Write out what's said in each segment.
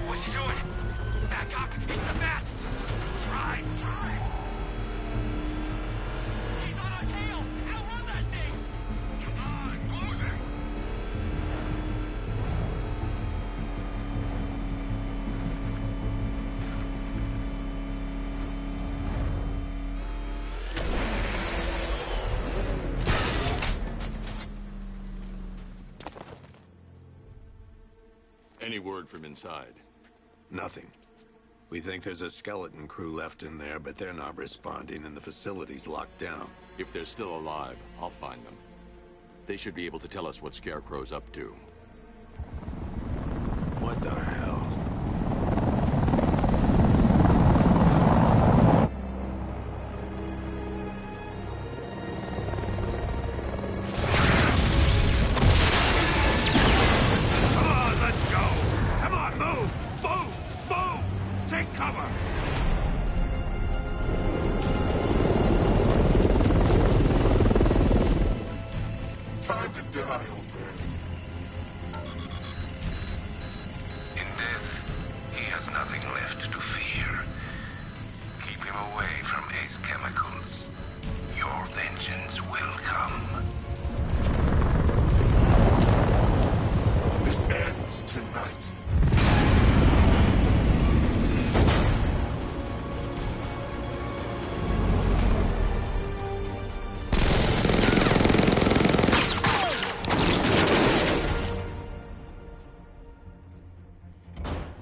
What's he doing? Back up! Hit the bat! Try! He's on our tail! Outrun that thing! Come on, lose him! Any word from inside? Nothing. We think there's a skeleton crew left in there, but they're not responding and the facility's locked down. If they're still alive, I'll find them. They should be able to tell us what Scarecrow's up to. What the hell?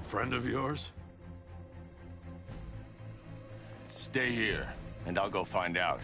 Friend of yours? Stay here, and I'll go find out.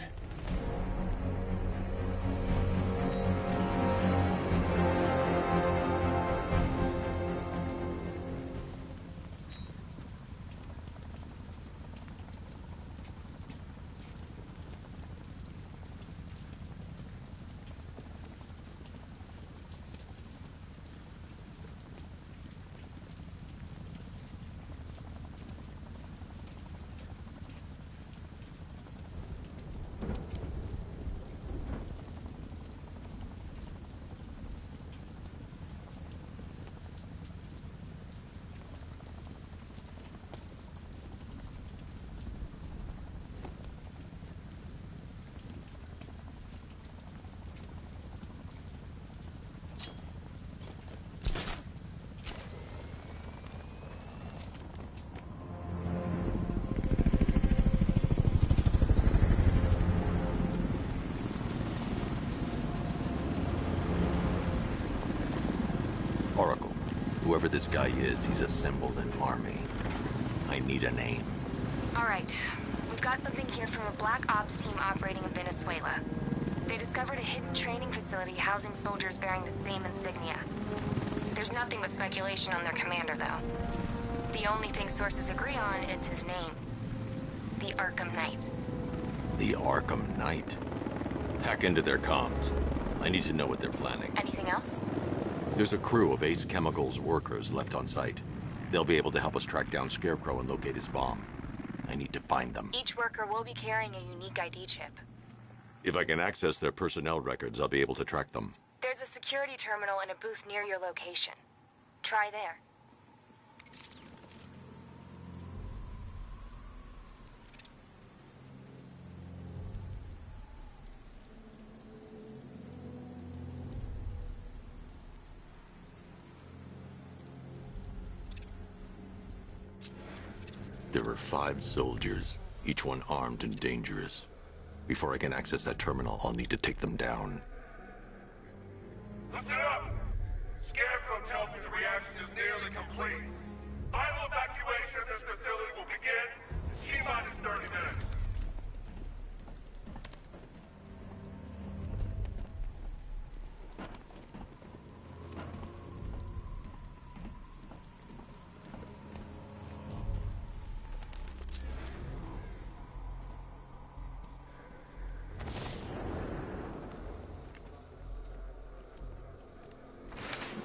Whoever this guy is, he's assembled an army. I need a name. All right. We've got something here from a Black Ops team operating in Venezuela. They discovered a hidden training facility housing soldiers bearing the same insignia. There's nothing but speculation on their commander, though. The only thing sources agree on is his name. The Arkham Knight. The Arkham Knight? Hack into their comms. I need to know what they're planning. Anything else? There's a crew of Ace Chemicals workers left on site. They'll be able to help us track down Scarecrow and locate his bomb. I need to find them. Each worker will be carrying a unique ID chip. If I can access their personnel records, I'll be able to track them. There's a security terminal in a booth near your location. Try there. There are 5 soldiers, each one armed and dangerous. Before I can access that terminal, I'll need to take them down. Listen up! Scarecrow tells me the reaction is nearly complete. Final evacuation of this facility will begin in T-minus 30 minutes.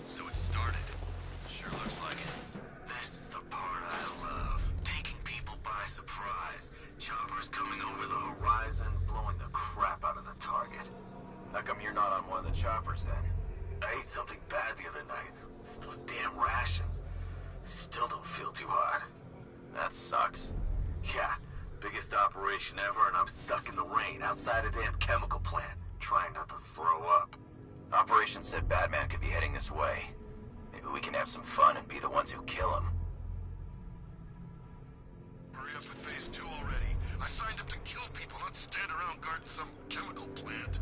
So it started. Sure looks like it. vacation ever, and I'm stuck in the rain outside a damn chemical plant, trying not to throw up. Operation said Batman could be heading this way. Maybe we can have some fun and be the ones who kill him. Hurry up with phase 2 already. I signed up to kill people, not stand around guarding some chemical plant.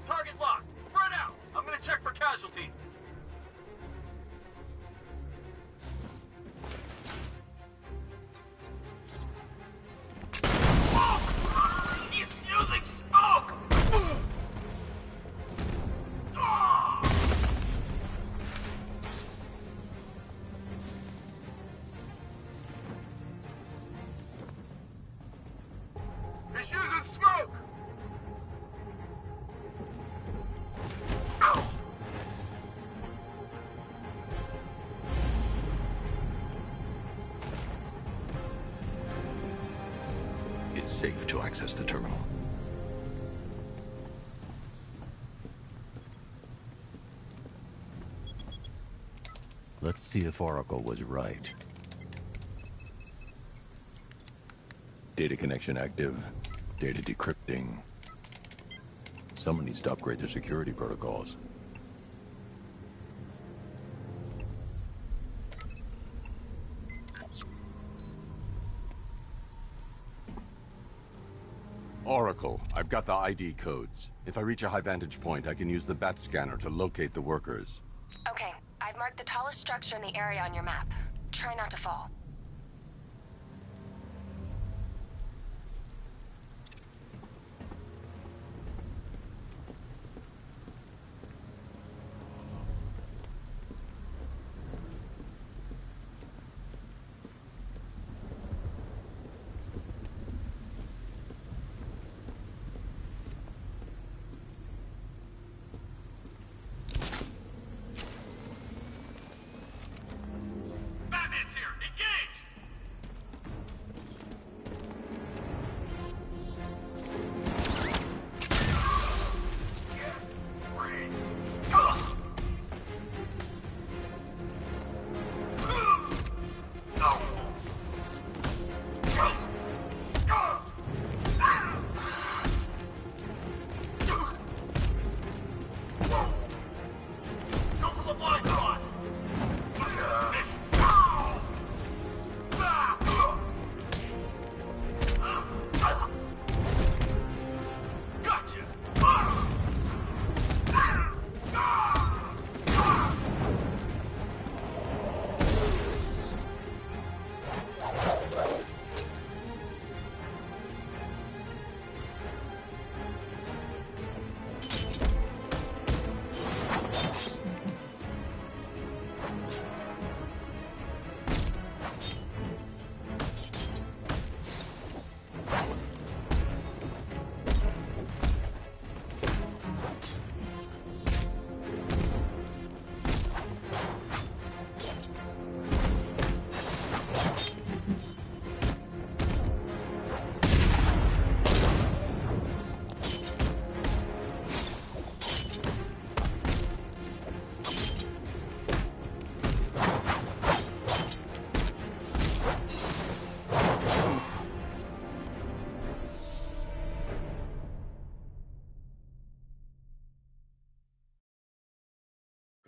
Target lost! Spread out! I'm gonna check for casualties. Smoke! He's using smoke! He's using smoke! It's safe to access the terminal. Let's see if Oracle was right. Data connection active. Data decrypting. Someone needs to upgrade their security protocols. Oracle, I've got the ID codes. If I reach a high vantage point, I can use the bat scanner to locate the workers. Okay, I've marked the tallest structure in the area on your map. Try not to fall. Batman's here! Engage! Go for the blind spot! Gotcha!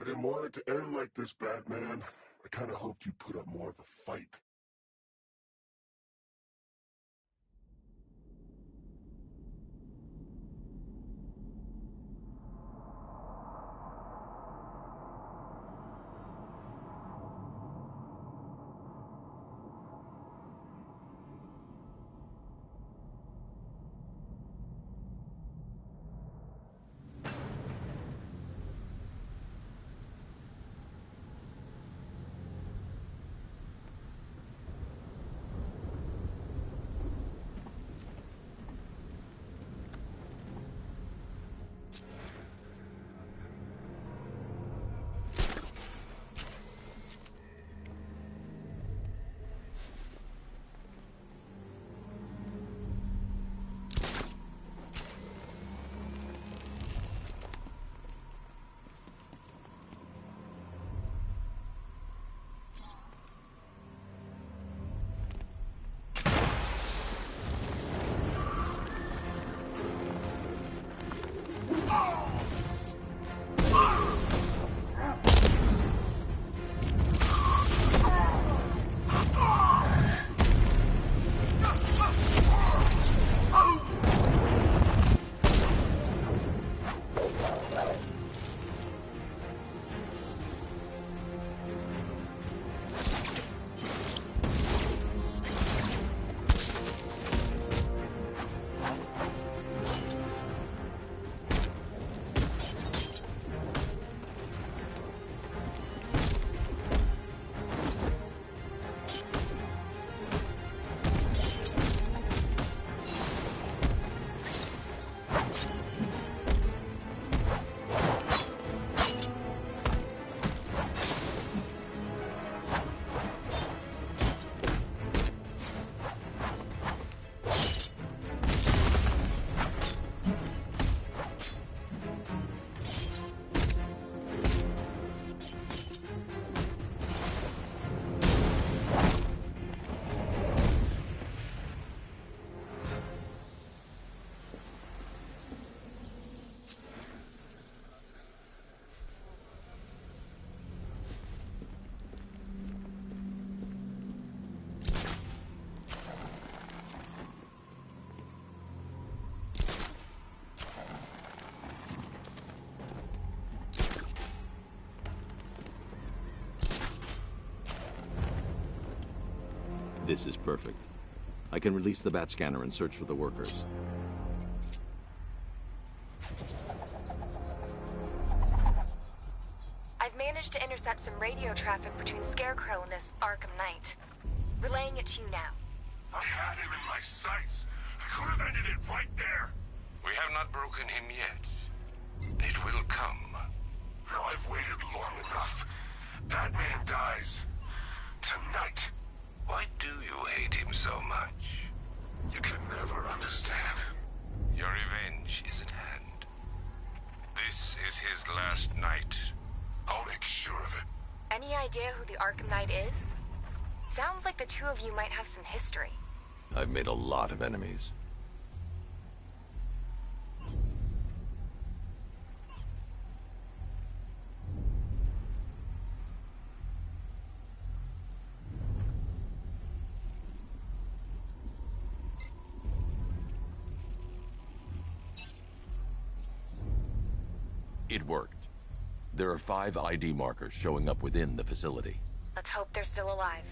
I didn't want it to end like this, Batman. I kinda hoped you'd put up more of a fight. This is perfect. I can release the bat scanner and search for the workers. I've managed to intercept some radio traffic between Scarecrow and this Arkham Knight. Relaying it to you now. I had him in my sights. I could have ended it right there. We have not broken him yet. It will come. Now I've waited long enough. Batman dies. Tonight. Why do you hate him so much? You can never understand. Your revenge is at hand. This is his last night. I'll make sure of it. Any idea who the Arkham Knight is? Sounds like the two of you might have some history. I've made a lot of enemies. It worked. There are 5 ID markers showing up within the facility. Let's hope they're still alive.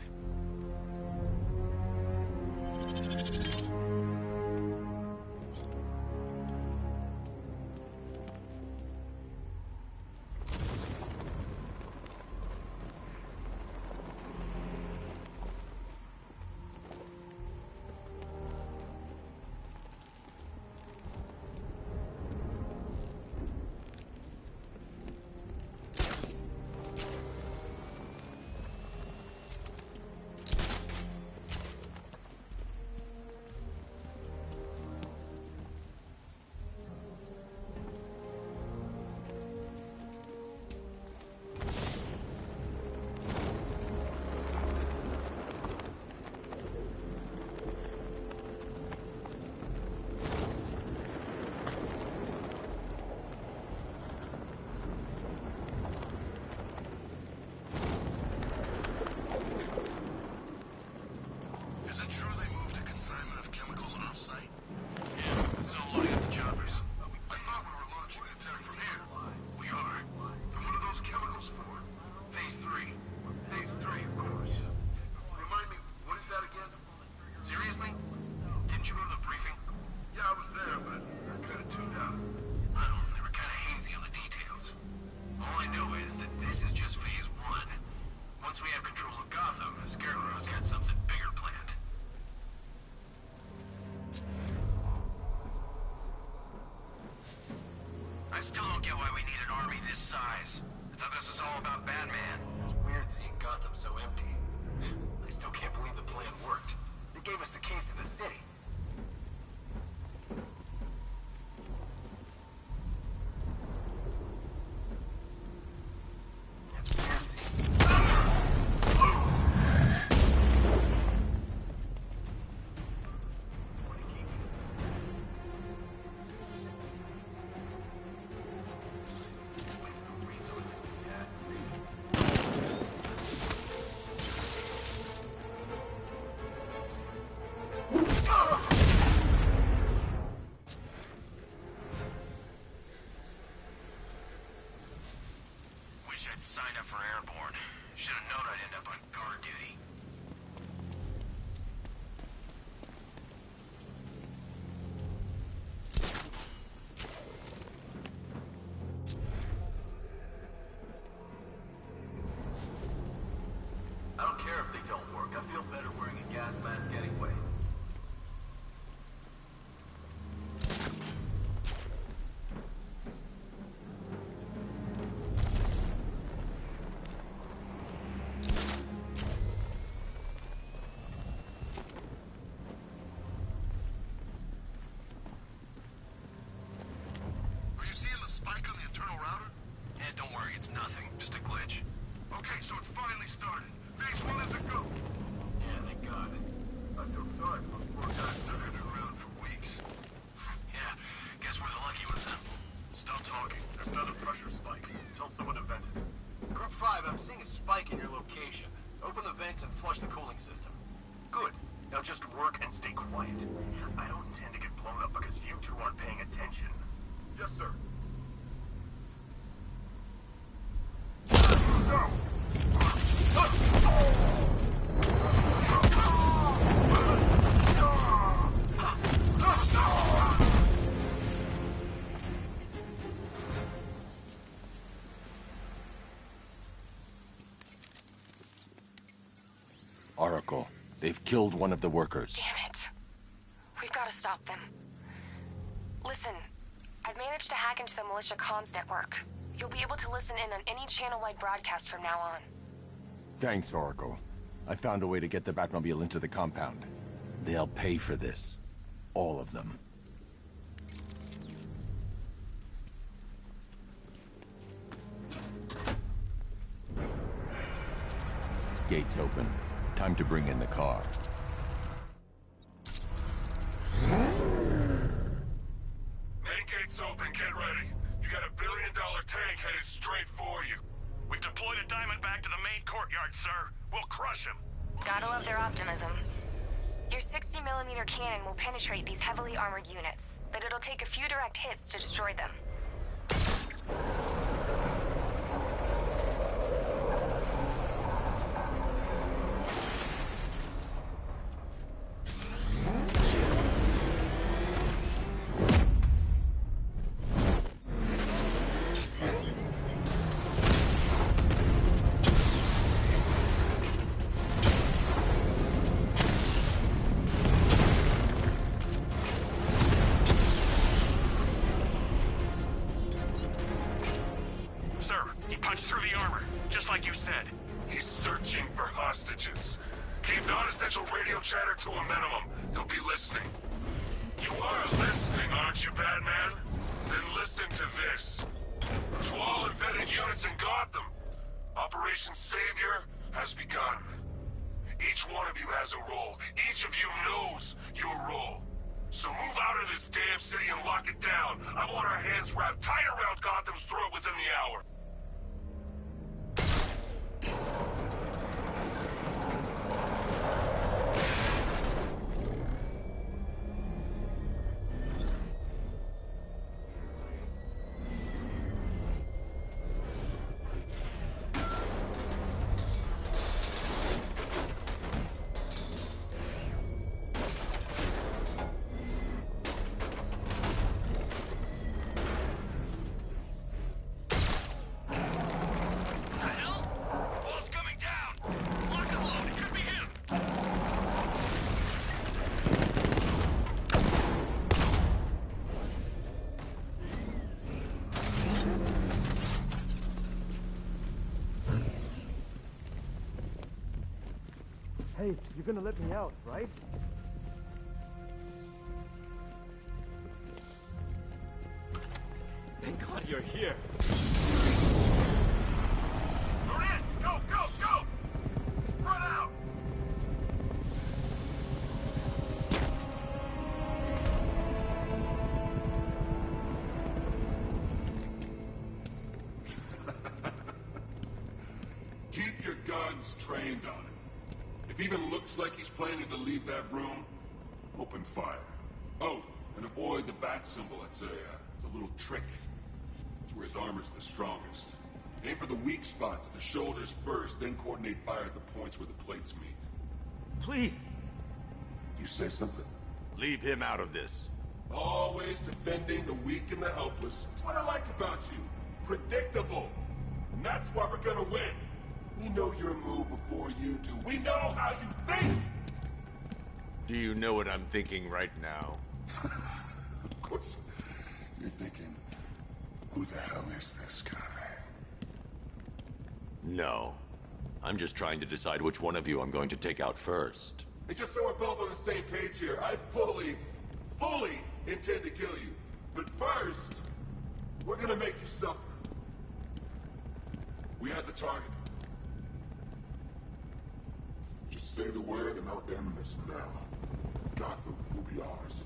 Is it true they moved to consignment of chemicals off-site? Yeah, still loading up the choppers. I thought we were launching an attack from here. We are. And what are those chemicals for? Phase 3. Phase 3, of course. Remind me, what is that again? Seriously? Didn't you go to the briefing? Yeah, I was there, but I kind of tuned out. Well, they were kind of hazy on the details. All I know is that this is just phase 1. Once we have control of Gotham, Scarecrow's got something bigger planned. I still don't get why we need an army this size. I thought this was all about Batman. It's weird seeing Gotham so empty. I still can't believe the plan worked. They gave us the keys to the city. It's weird seeing... Wish I'd signed up for airborne. Should have known I'd end up on guard duty. I don't care if they don't work. I feel better wearing a gas mask anyway. Are you seeing the spike on the internal router? Eh, don't worry, it's nothing. Just a glitch. Okay, so it's finally started. Phase 1 is a go. Yeah, they got it. I feel sorry for those poor guys stuck underground for weeks. Yeah, guess we're the lucky ones then. Stop talking. There's another pressure spike. Tell someone to vent it. Group 5, I'm seeing a spike in your location. Open the vents and flush the cooling system. Good. Now just work and stay quiet. I don't intend to get blown up because you two aren't paying attention. Yes, sir. Go! Oracle, they've killed one of the workers. Damn it. We've got to stop them. Listen, I've managed to hack into the militia comms network. You'll be able to listen in on any channel-wide broadcast from now on. Thanks, Oracle. I found a way to get the Batmobile into the compound. They'll pay for this. All of them. Gates open. Time to bring in the car. Main gate's open, get ready. You got $1 billion tank headed straight for you. We've deployed a Diamondback to the main courtyard, sir. We'll crush him. Gotta love their optimism. Your 60mm cannon will penetrate these heavily armored units, but it'll take a few direct hits to destroy them. To a minimum. He'll be listening. You are listening, aren't you, Batman? Then listen to this. To all embedded units in Gotham, Operation Savior has begun. Each one of you has a role. Each of you knows your role. So move out of this damn city and lock it down. I want our hands wrapped tight around Gotham's throat within the hour. Hey, you're gonna let me out, right? Thank God you're here. We're in! Go, go, go! Spread out! Keep your guns trained on it. If even looks like he's planning to leave that room, open fire. Oh, and avoid the bat symbol. It's a little trick. It's where his armor's the strongest. Aim for the weak spots at the shoulders first, then coordinate fire at the points where the plates meet. Please. You say something? Leave him out of this. Always defending the weak and the helpless. That's what I like about you. Predictable. And that's why we're gonna win. We know your move before you do. We know how you think! Do you know what I'm thinking right now? Of course. You're thinking, who the hell is this guy? No. I'm just trying to decide which one of you I'm going to take out first. And just so we're both on the same page here, I fully intend to kill you. But first, we're gonna make you suffer. We have the target. Just say the word and I'll end this now. Gotham will be ours.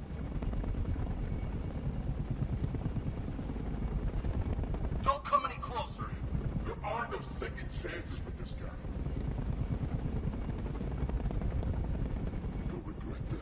Don't come any closer. There are no second chances with this guy. You'll regret this.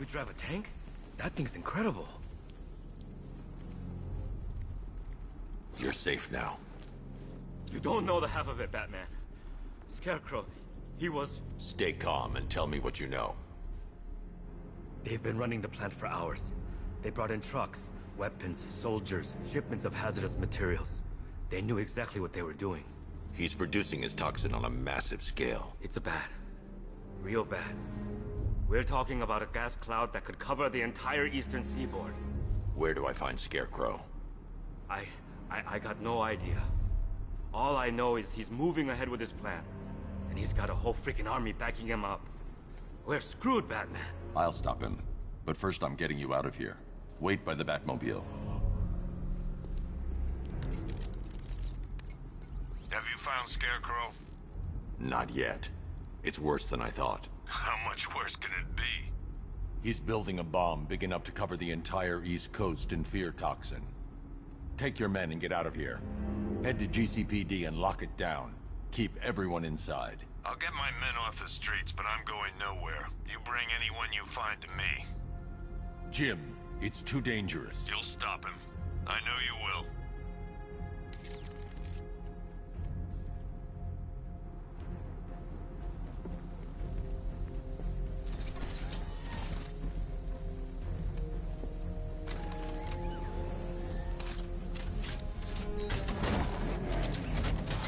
could drive a tank? That thing's incredible. You're safe now. You don't know the half of it, Batman. Scarecrow, he was... Stay calm and tell me what you know. They've been running the plant for hours. They brought in trucks, weapons, soldiers, shipments of hazardous materials. They knew exactly what they were doing. He's producing his toxin on a massive scale. It's bad. Real bad. We're talking about a gas cloud that could cover the entire eastern seaboard. Where do I find Scarecrow? I got no idea. All I know is he's moving ahead with his plan. And he's got a whole freaking army backing him up. We're screwed, Batman. I'll stop him. But first I'm getting you out of here. Wait by the Batmobile. Have you found Scarecrow? Not yet. It's worse than I thought. How much worse can it be? He's building a bomb big enough to cover the entire East Coast in fear toxin. Take your men and get out of here. Head to GCPD and lock it down. Keep everyone inside. I'll get my men off the streets, but I'm going nowhere. You bring anyone you find to me. Jim, it's too dangerous. You'll stop him. I know you will.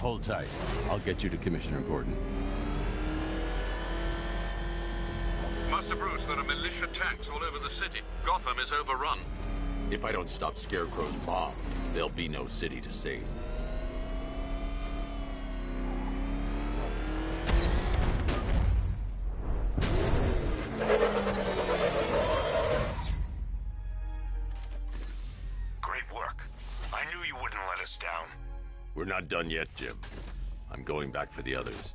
Hold tight. I'll get you to Commissioner Gordon. Master Bruce, there are militia tanks all over the city. Gotham is overrun. If I don't stop Scarecrow's bomb, there'll be no city to save. Great work. I knew you wouldn't let us down. We're not done yet, Jim. I'm going back for the others.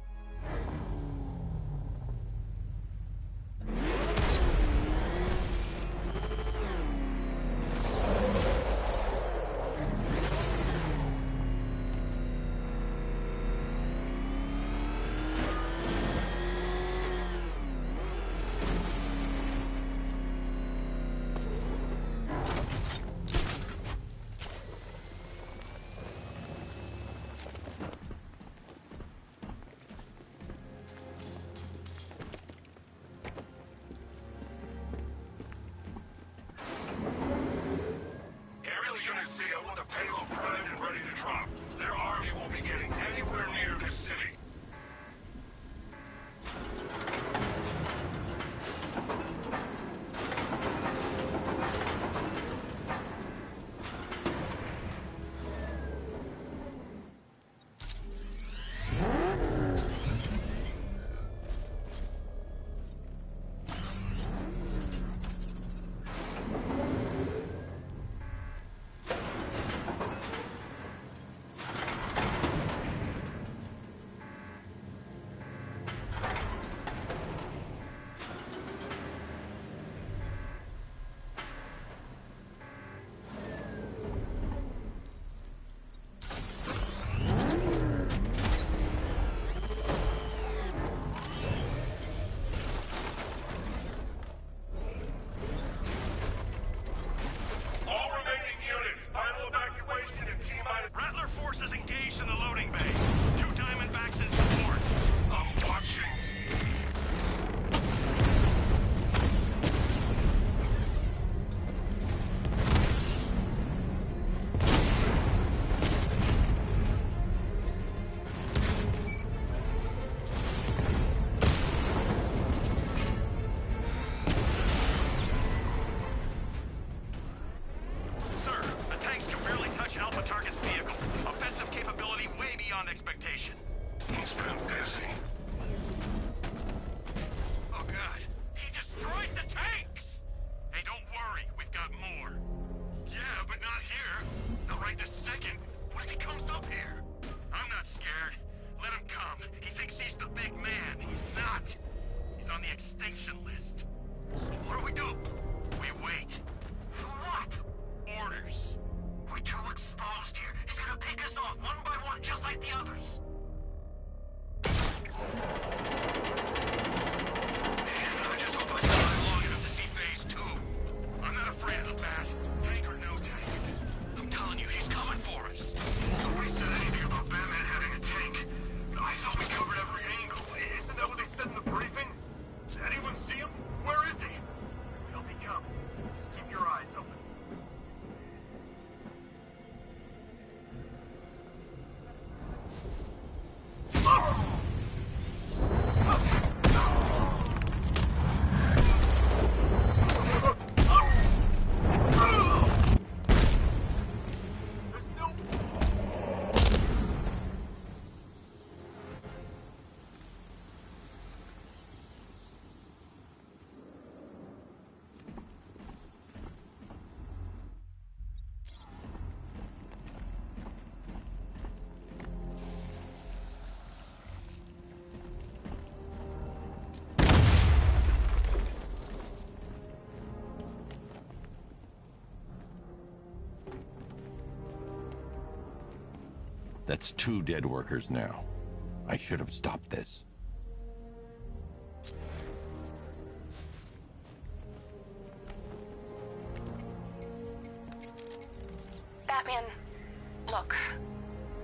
That's 2 dead workers now. I should have stopped this. Batman, look.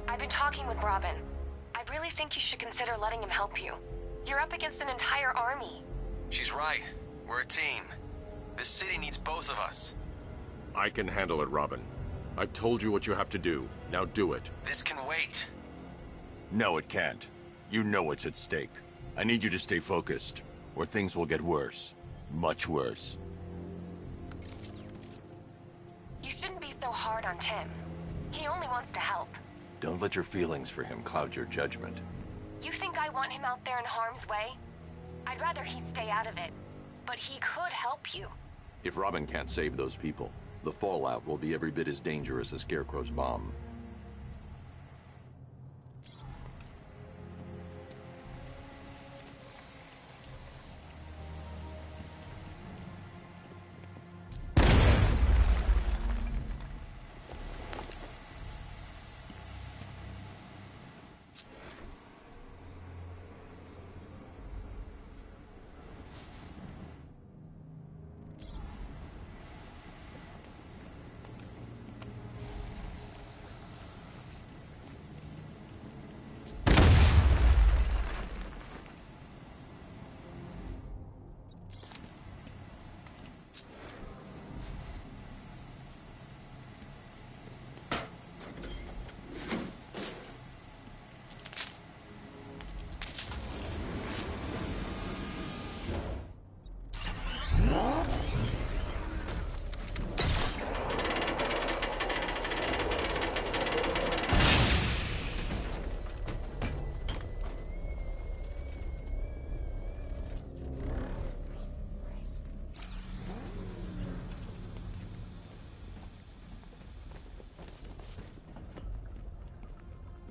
I've been talking with Robin. I really think you should consider letting him help you. You're up against an entire army. She's right. We're a team. This city needs both of us. I can handle it, Robin. I've told you what you have to do. Now do it. This can wait. No, it can't. You know what's at stake. I need you to stay focused, or things will get worse. Much worse. You shouldn't be so hard on Tim. He only wants to help. Don't let your feelings for him cloud your judgment. You think I want him out there in harm's way? I'd rather he stay out of it. But he could help you. If Robin can't save those people, the fallout will be every bit as dangerous as Scarecrow's bomb.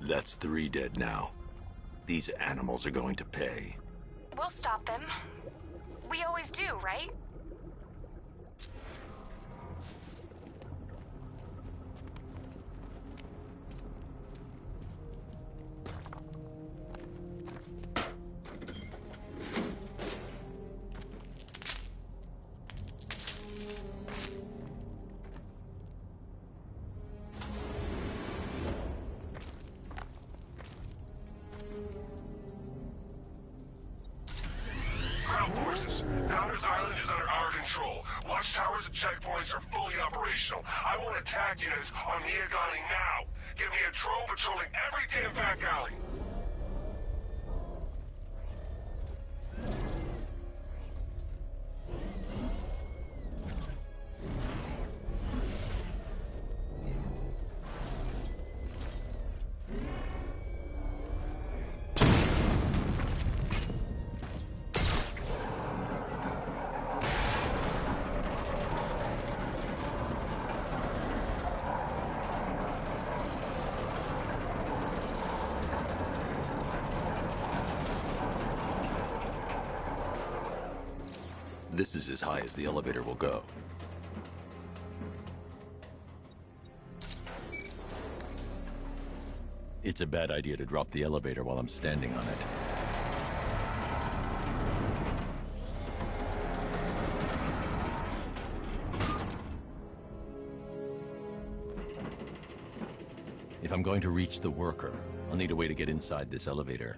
That's 3 dead now. These animals are going to pay. We'll stop them. We always do, right? Ground forces, Founders Island is under our control. Watchtowers and checkpoints are fully operational. I want attack units on Miagani now. Give me a drone patrolling every damn back alley. This is as high as the elevator will go. It's a bad idea to drop the elevator while I'm standing on it. If I'm going to reach the worker, I'll need a way to get inside this elevator.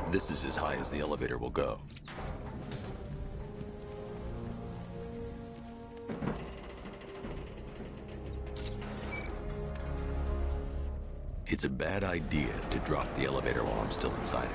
This is as high as the elevator will go. It's a bad idea to drop the elevator while I'm still inside it.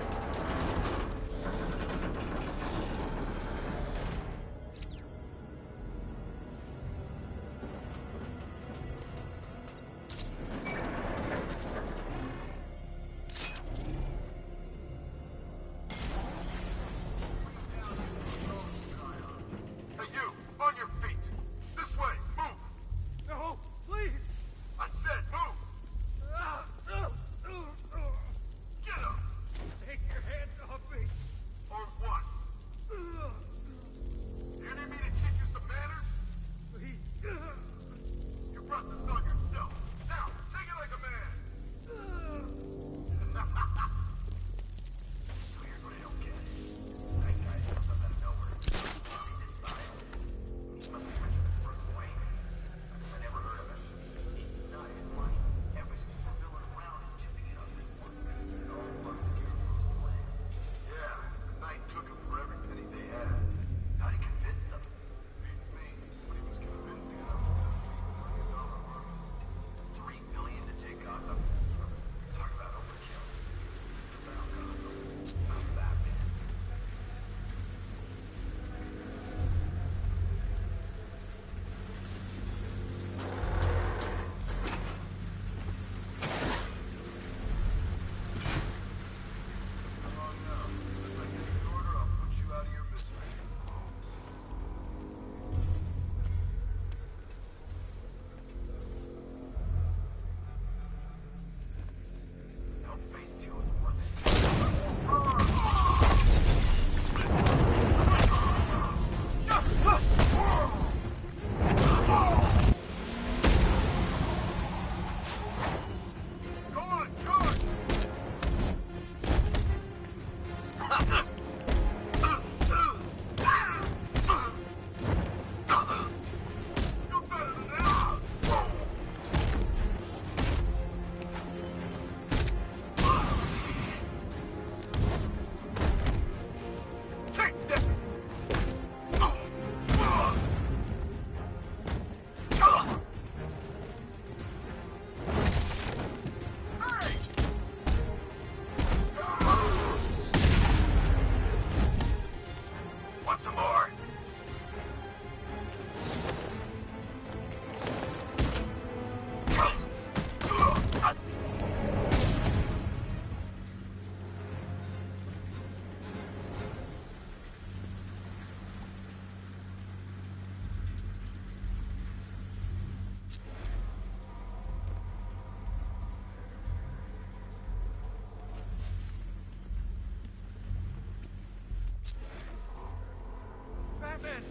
Batman!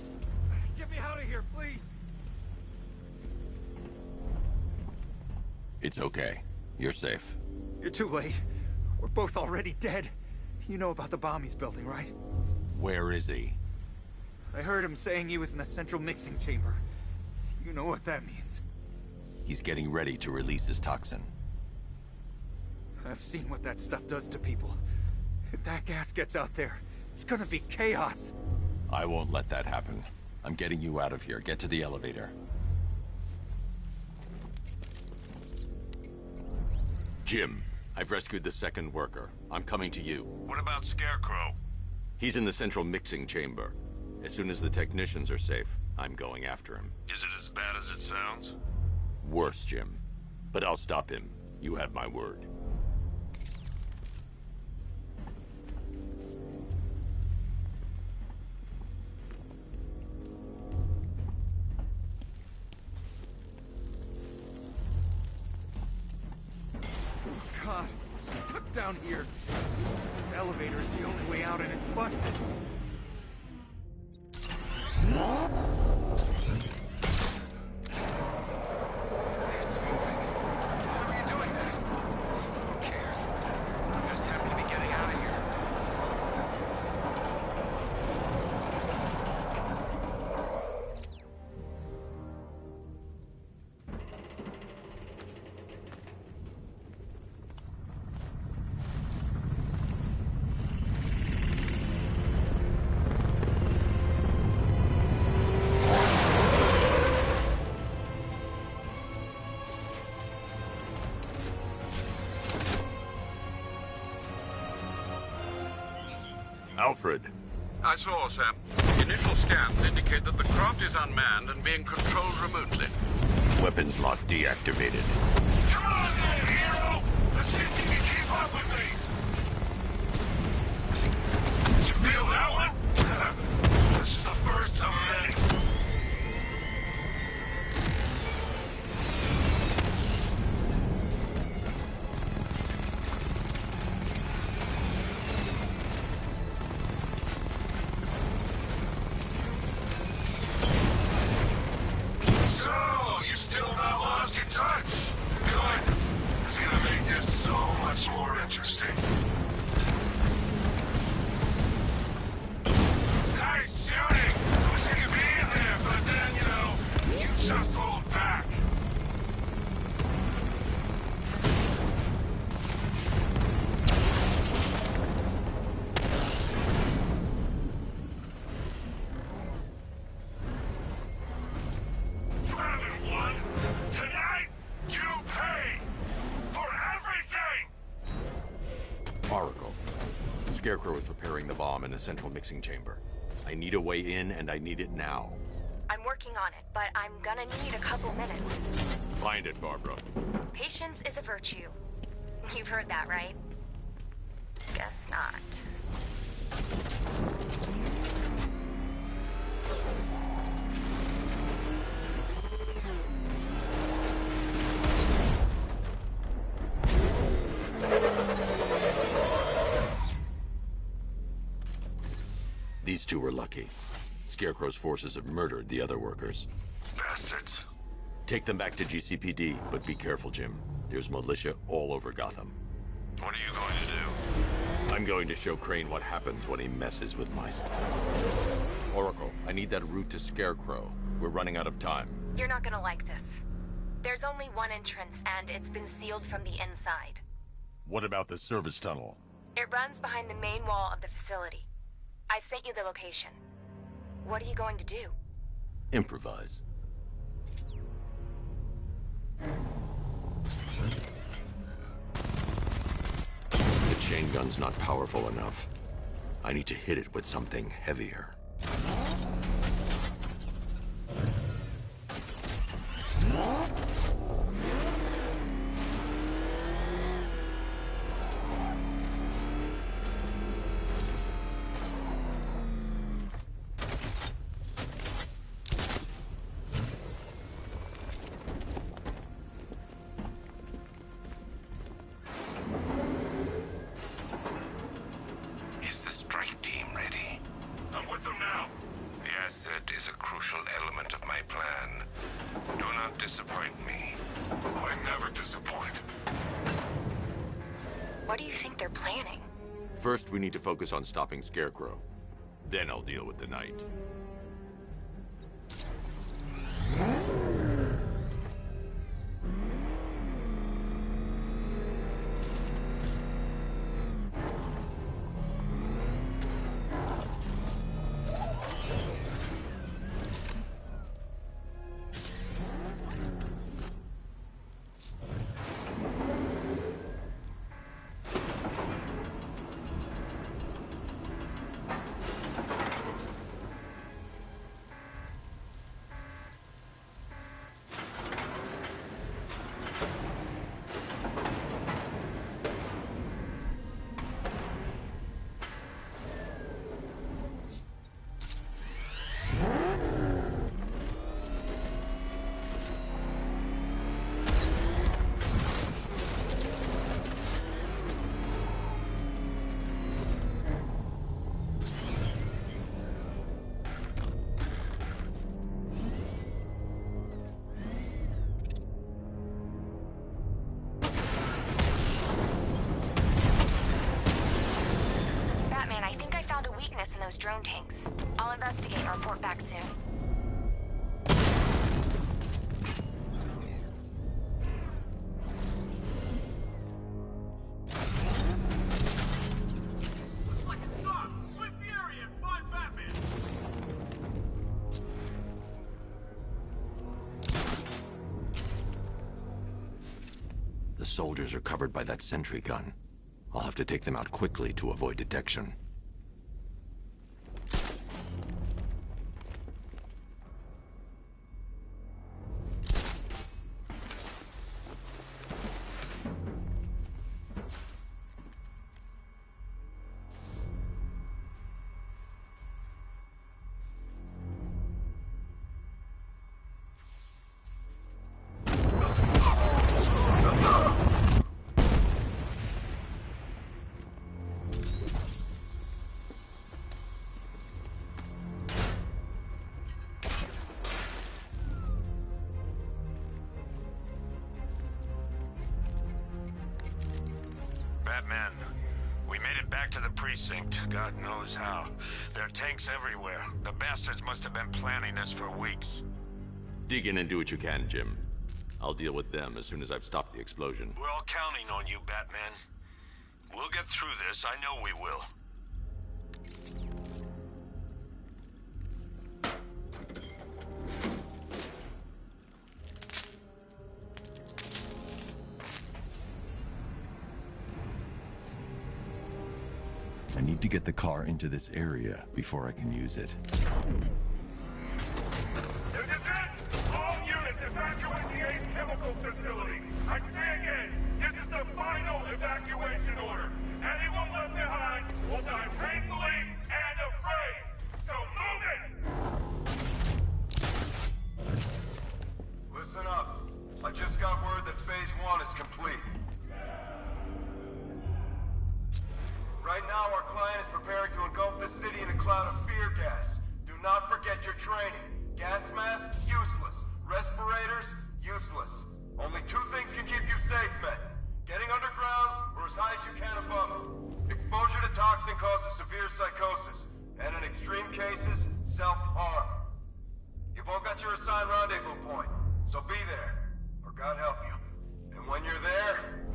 Get me out of here, please! It's okay. You're safe. You're too late. We're both already dead. You know about the bomb he's building, right? Where is he? I heard him saying he was in the central mixing chamber. You know what that means. He's getting ready to release his toxin. I've seen what that stuff does to people. If that gas gets out there, it's gonna be chaos. I won't let that happen. I'm getting you out of here. Get to the elevator. Jim, I've rescued the second worker. I'm coming to you. What about Scarecrow? He's in the central mixing chamber. As soon as the technicians are safe, I'm going after him. Is it as bad as it sounds? Worse, Jim. But I'll stop him. You have my word. God, stuck down here. This elevator is the only way out and it's busted. It's moving. How are you doing that? Who cares? I'm just happy to be getting out of here. Alfred. I saw, Sam. Initial scans indicate that the craft is unmanned and being controlled remotely. Weapons lock deactivated. Come on then, hero! Let's see if you can keep up with me! You feel that one? This is the first of many. Interesting. Nice shooting! I wish I could be in there, but then, you know, you just hold back. You haven't won. Tonight, you pay for everything! Oracle. Scarecrow is preparing the bomb in the central mixing chamber. I need a way in, and I need it now. I'm working on it, but I'm gonna need a couple minutes. Find it, Barbara. Patience is a virtue. You've heard that, right? Guess not. These two were lucky. Scarecrow's forces have murdered the other workers. Bastards. Take them back to GCPD, but be careful, Jim. There's militia all over Gotham. What are you going to do? I'm going to show Crane what happens when he messes with my stuff. Oracle, I need that route to Scarecrow. We're running out of time. You're not gonna like this. There's only one entrance, and it's been sealed from the inside. What about the service tunnel? It runs behind the main wall of the facility. I've sent you the location. What are you going to do? Improvise. The chain gun's not powerful enough. I need to hit it with something heavier. do you think they're planning? First, we need to focus on stopping Scarecrow. Then I'll deal with the Knight. Weakness in those drone tanks. I'll investigate and report back soon. The soldiers are covered by that sentry gun. I'll have to take them out quickly to avoid detection. Batman, we made it back to the precinct, God knows how. There are tanks everywhere. The bastards must have been planning this for weeks. Dig in and do what you can, Jim. I'll deal with them as soon as I've stopped the explosion. We're all counting on you, Batman. We'll get through this, I know we will. I need to get the car into this area before I can use it. All units evacuate the Ace Chemical Facility. I say again, this is the final evacuation order. Anyone left behind will die painfully and afraid. So move it! Listen up. I just got word that Phase 1 is complete. Right now, our client is preparing to engulf the city in a cloud of fear gas. Do not forget your training. Gas masks, useless. Respirators, useless. Only two things can keep you safe, men. Getting underground, or as high as you can above it. Exposure to toxin causes severe psychosis, and in extreme cases, self-harm. You've all got your assigned rendezvous point, so be there, or God help you. And when you're there,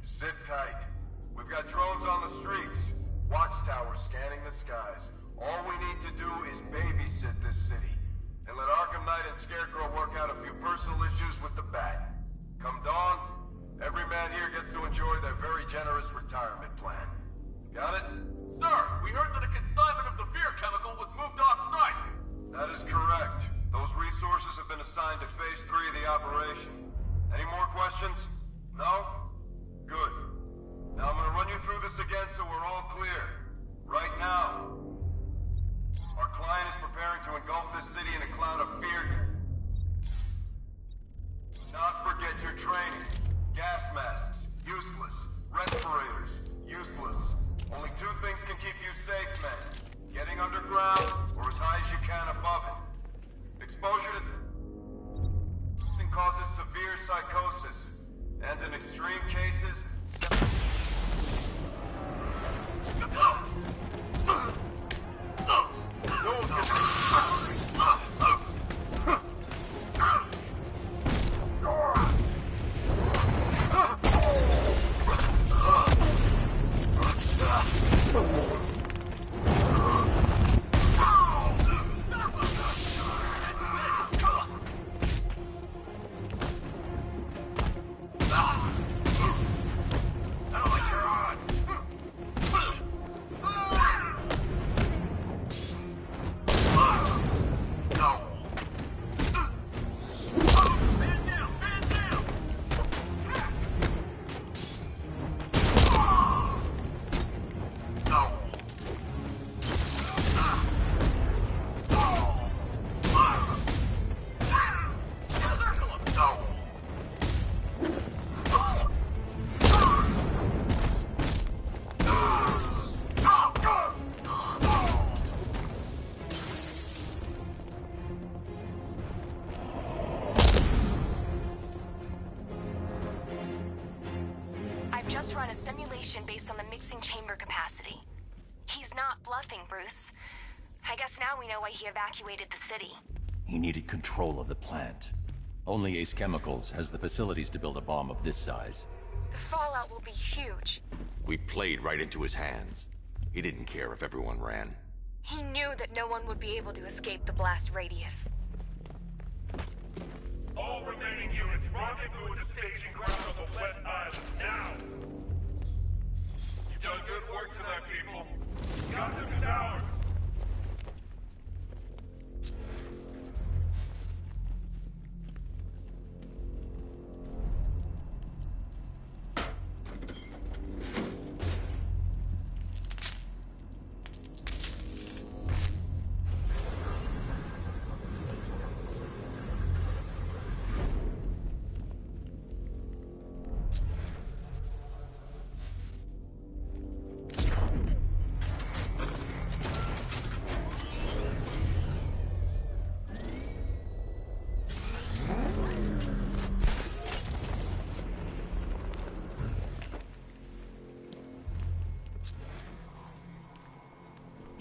sit tight. We've got drones on the streets, watchtowers scanning the skies. All we need to do is babysit this city, and let Arkham Knight and Scarecrow work out a few personal issues with the Bat. Come dawn, every man here gets to enjoy their very generous retirement plan. Got it? Sir, we heard that a consignment of the fear chemical was moved off-site. That is correct. Those resources have been assigned to Phase 3 of the operation. Any more questions? No? Good. Now I'm gonna run you through this again so we're all clear. Right now, our client is preparing to engulf this city in a cloud of fear. Do not forget your training. Gas masks, useless. Respirators, useless. Only two things can keep you safe, men. Getting underground, or as high as you can above it. Exposure to causes severe psychosis, and in extreme cases, location based on the mixing chamber capacity. He's not bluffing, Bruce. I guess now we know why he evacuated the city. He needed control of the plant. Only Ace Chemicals has the facilities to build a bomb of this size. The fallout will be huge. We played right into his hands. He didn't care if everyone ran. He knew that no one would be able to escape the blast radius. All remaining units, rendezvous at the staging ground of the West Island, now! You've done good work tonight, people. Gotham is ours!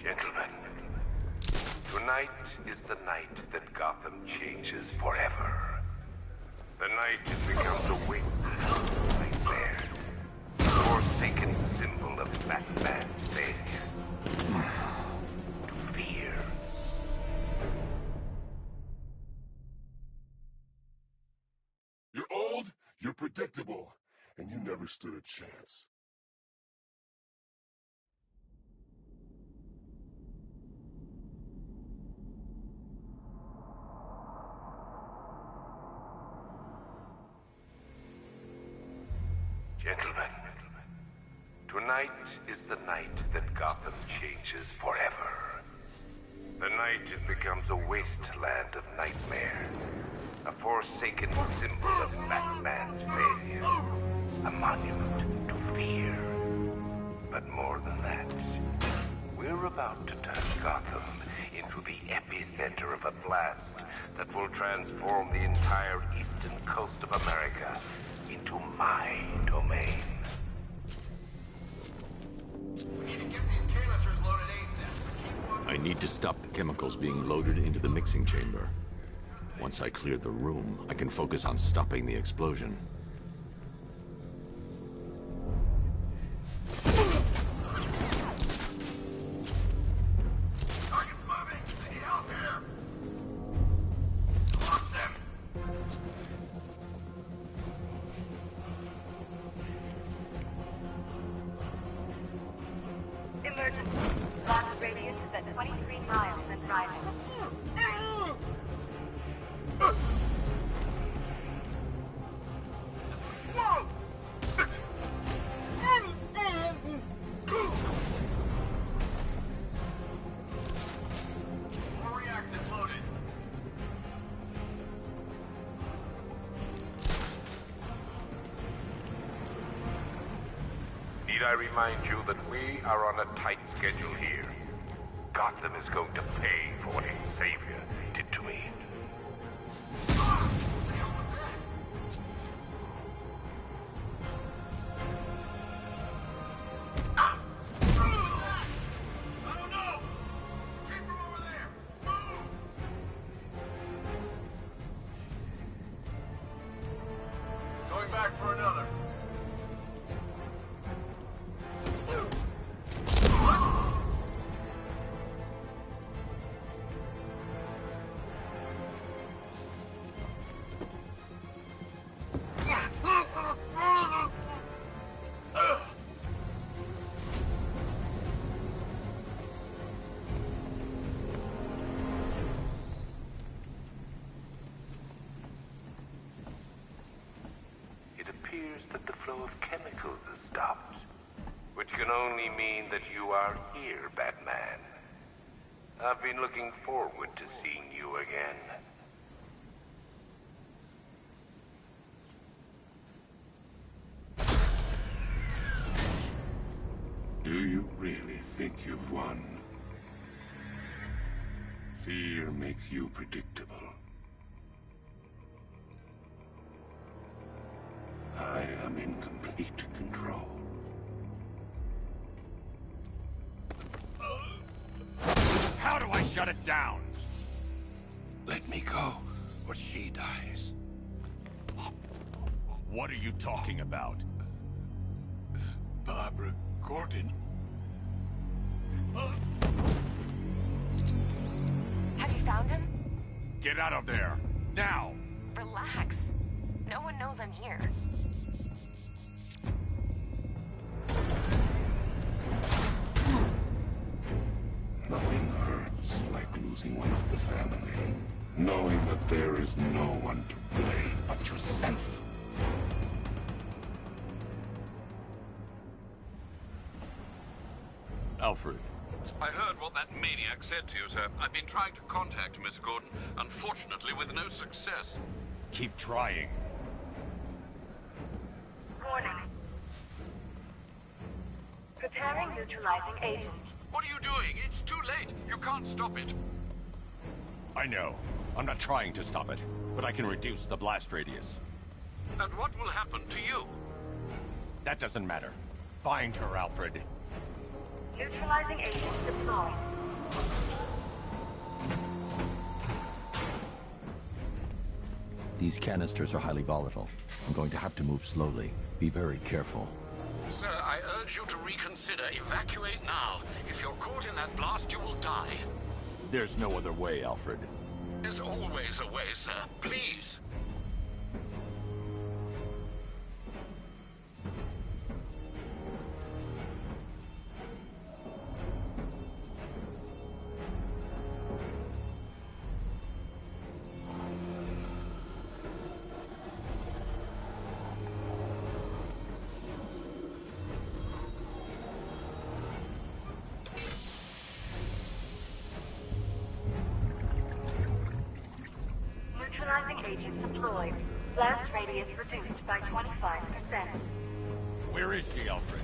Gentlemen, tonight is the night that Gotham changes forever. The night it becomes a wing, nightmare, a forsaken symbol of Batman's failure. To fear. You're old, you're predictable, and you never stood a chance. Gentlemen, tonight is the night that Gotham changes forever. The night it becomes a wasteland of nightmare, a forsaken symbol of Batman's failure, a monument to fear. But more than that, we're about to turn Gotham into the epicenter of a blast that will transform the entire eastern coast of America into my domain. We need to get these canisters loaded ASAP. I need to stop the chemicals being loaded into the mixing chamber. Once I clear the room, I can focus on stopping the explosion. Emergency. Blast radius is at 23 miles and rising. Whoa! More reactors loaded. Need I remind you that we are on a tight schedule here? Gotham is going to pay for what its savior did to me. I don't know! Keep from over there! Move! Going back for another. It appears that the flow of chemicals has stopped, which can only mean that you are here, Batman. I've been looking forward to seeing you again. Do you really think you've won? Fear makes you predictable. I am in complete control. Shut it down. Let me go, or she dies. What are you talking about? Barbara Gordon. Have you found him? Get out of there, now! Relax. No one knows I'm here. Nothing hurts like losing one of the family. Knowing that there is no one to blame but yourself. Alfred. I heard what that maniac said to you, sir. I've been trying to contact Miss Gordon, unfortunately with no success. Keep trying. Warning. Preparing neutralizing agent. What are you doing? It's too late. You can't stop it. I know. I'm not trying to stop it, but I can reduce the blast radius. And what will happen to you? That doesn't matter. Find her, Alfred. Neutralizing agent deployed. These canisters are highly volatile. I'm going to have to move slowly. Be very careful. Sir, I urge you to reconsider. Evacuate now. If you're caught in that blast, you will die. There's no other way, Alfred. There's always a way, sir. Please. Neutralizing agent deployed. Blast radius reduced by 25%. Where is she, Alfred?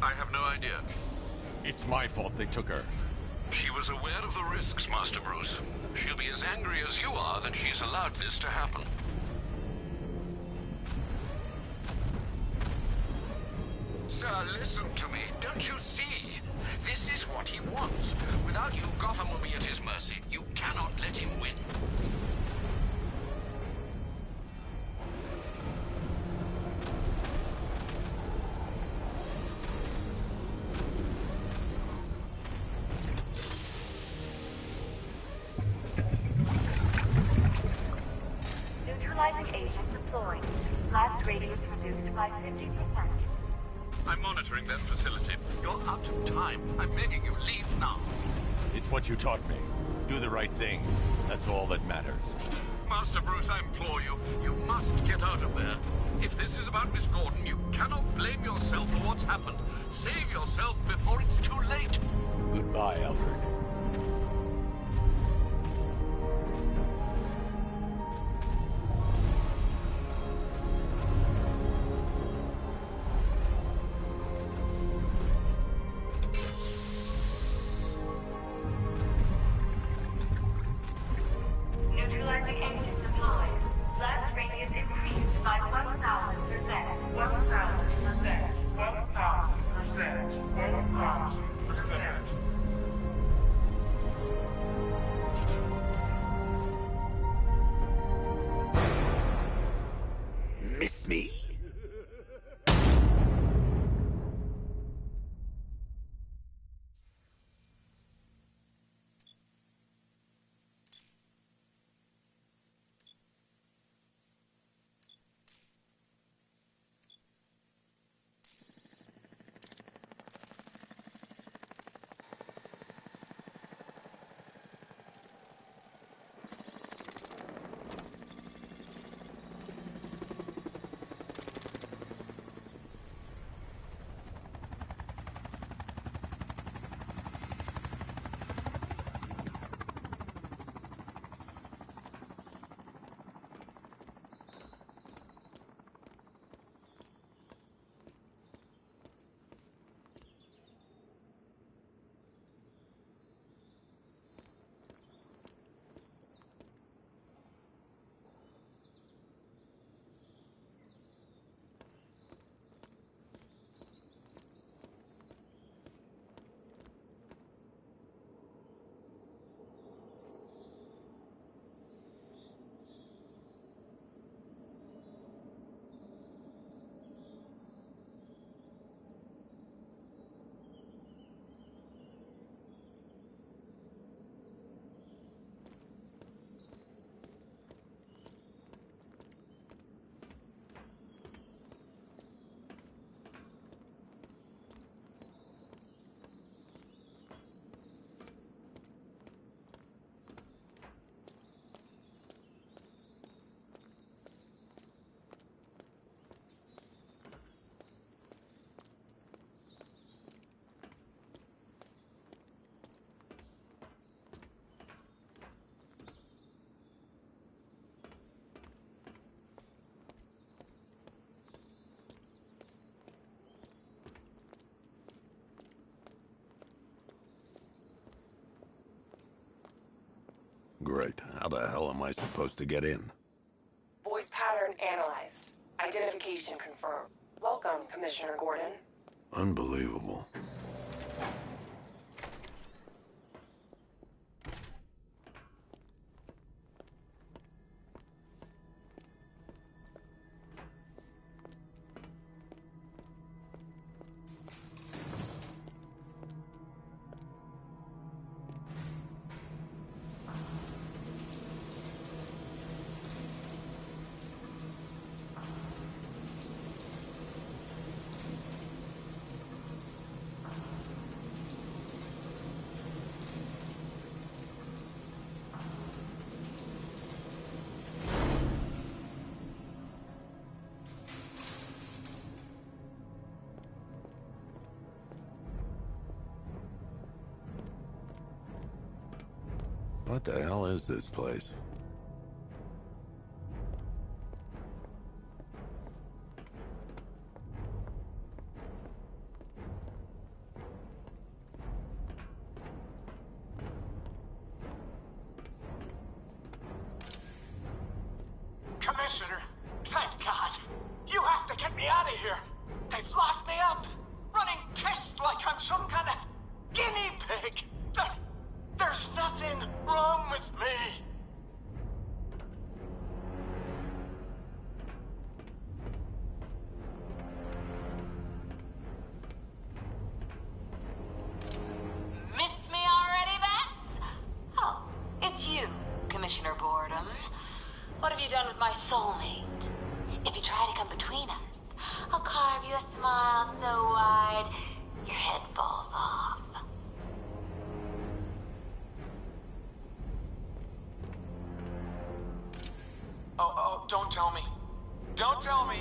I have no idea. It's my fault they took her. She was aware of the risks, Master Bruce. She'll be as angry as you are that she's allowed this to happen. Sir, listen to me. Don't you see? This is what he wants. Without you, Gotham will be at his mercy. You cannot let him win. Neutralizing agent deployed. Blast radius reduced by 50%. I'm monitoring that facility. You're out of time. I'm begging you, leave now. It's what you taught me. Do the right thing. That's all that matters. Master Bruce, I implore you, you must get out of there. If this is about Miss Gordon, you cannot blame yourself for what's happened. Save yourself before it's too late. Goodbye, Alfred. Neutralizing agent deployed. Blast radius increased by 1,000%. 1,000%. 1,000%. 1,000%. the hell am I supposed to get in? Voice pattern analyzed. Identification confirmed. Welcome, Commissioner Gordon. Unbelievable. What the hell is this place? Commissioner, thank God. You have to get me out of here. They've locked me up, running tests like I'm some kind of guinea pig. There's nothing wrong with me. Miss me already, Bats? Oh, it's you, Commissioner Boredom. What have you done with my soulmate? If you try to come between us, I'll carve you a smile so wide, your head falls off. Oh, don't tell me. Don't tell me.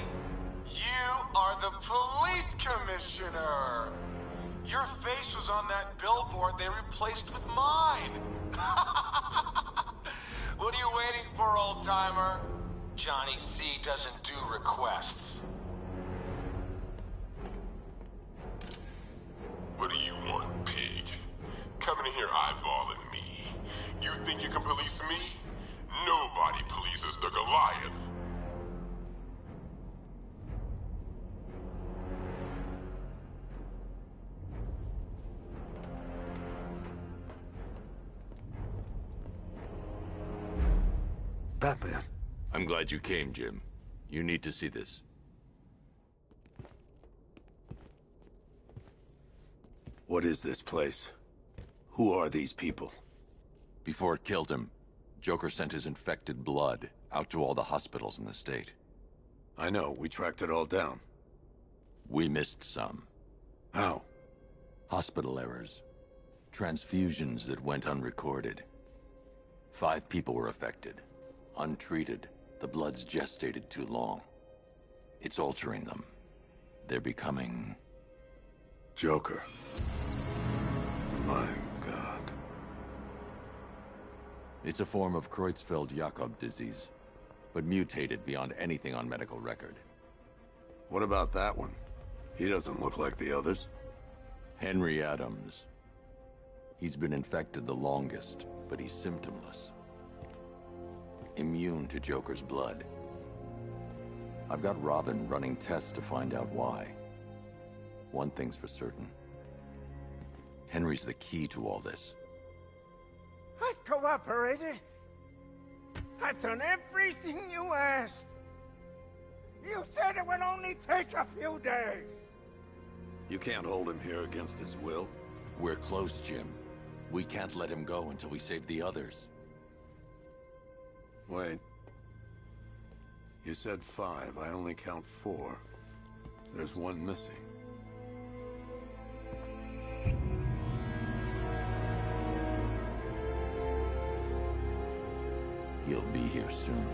You are the police commissioner. Your face was on that billboard they replaced with mine. What are you waiting for, old-timer? Johnny C doesn't do requests. What do you want, pig? Coming in here eyeballing me. You think you can police me? Nobody polices the Goliath. Batman. I'm glad you came, Jim. You need to see this. What is this place? Who are these people? Before it killed him, Joker sent his infected blood out to all the hospitals in the state. I know, we tracked it all down. We missed some. How? Hospital errors. Transfusions that went unrecorded. 5 people were affected. Untreated, the blood's gestated too long. It's altering them. They're becoming... Joker. My God. It's a form of Creutzfeldt-Jakob disease, but mutated beyond anything on medical record. What about that one? He doesn't look like the others. Henry Adams. He's been infected the longest, but he's symptomless. Immune to Joker's blood. I've got Robin running tests to find out why. One thing's for certain. Henry's the key to all this. I've cooperated. I've done everything you asked. You said it would only take a few days. You can't hold him here against his will. We're close, Jim. We can't let him go until we save the others. Wait. You said 5. I only count 4. There's one missing. He'll be here soon.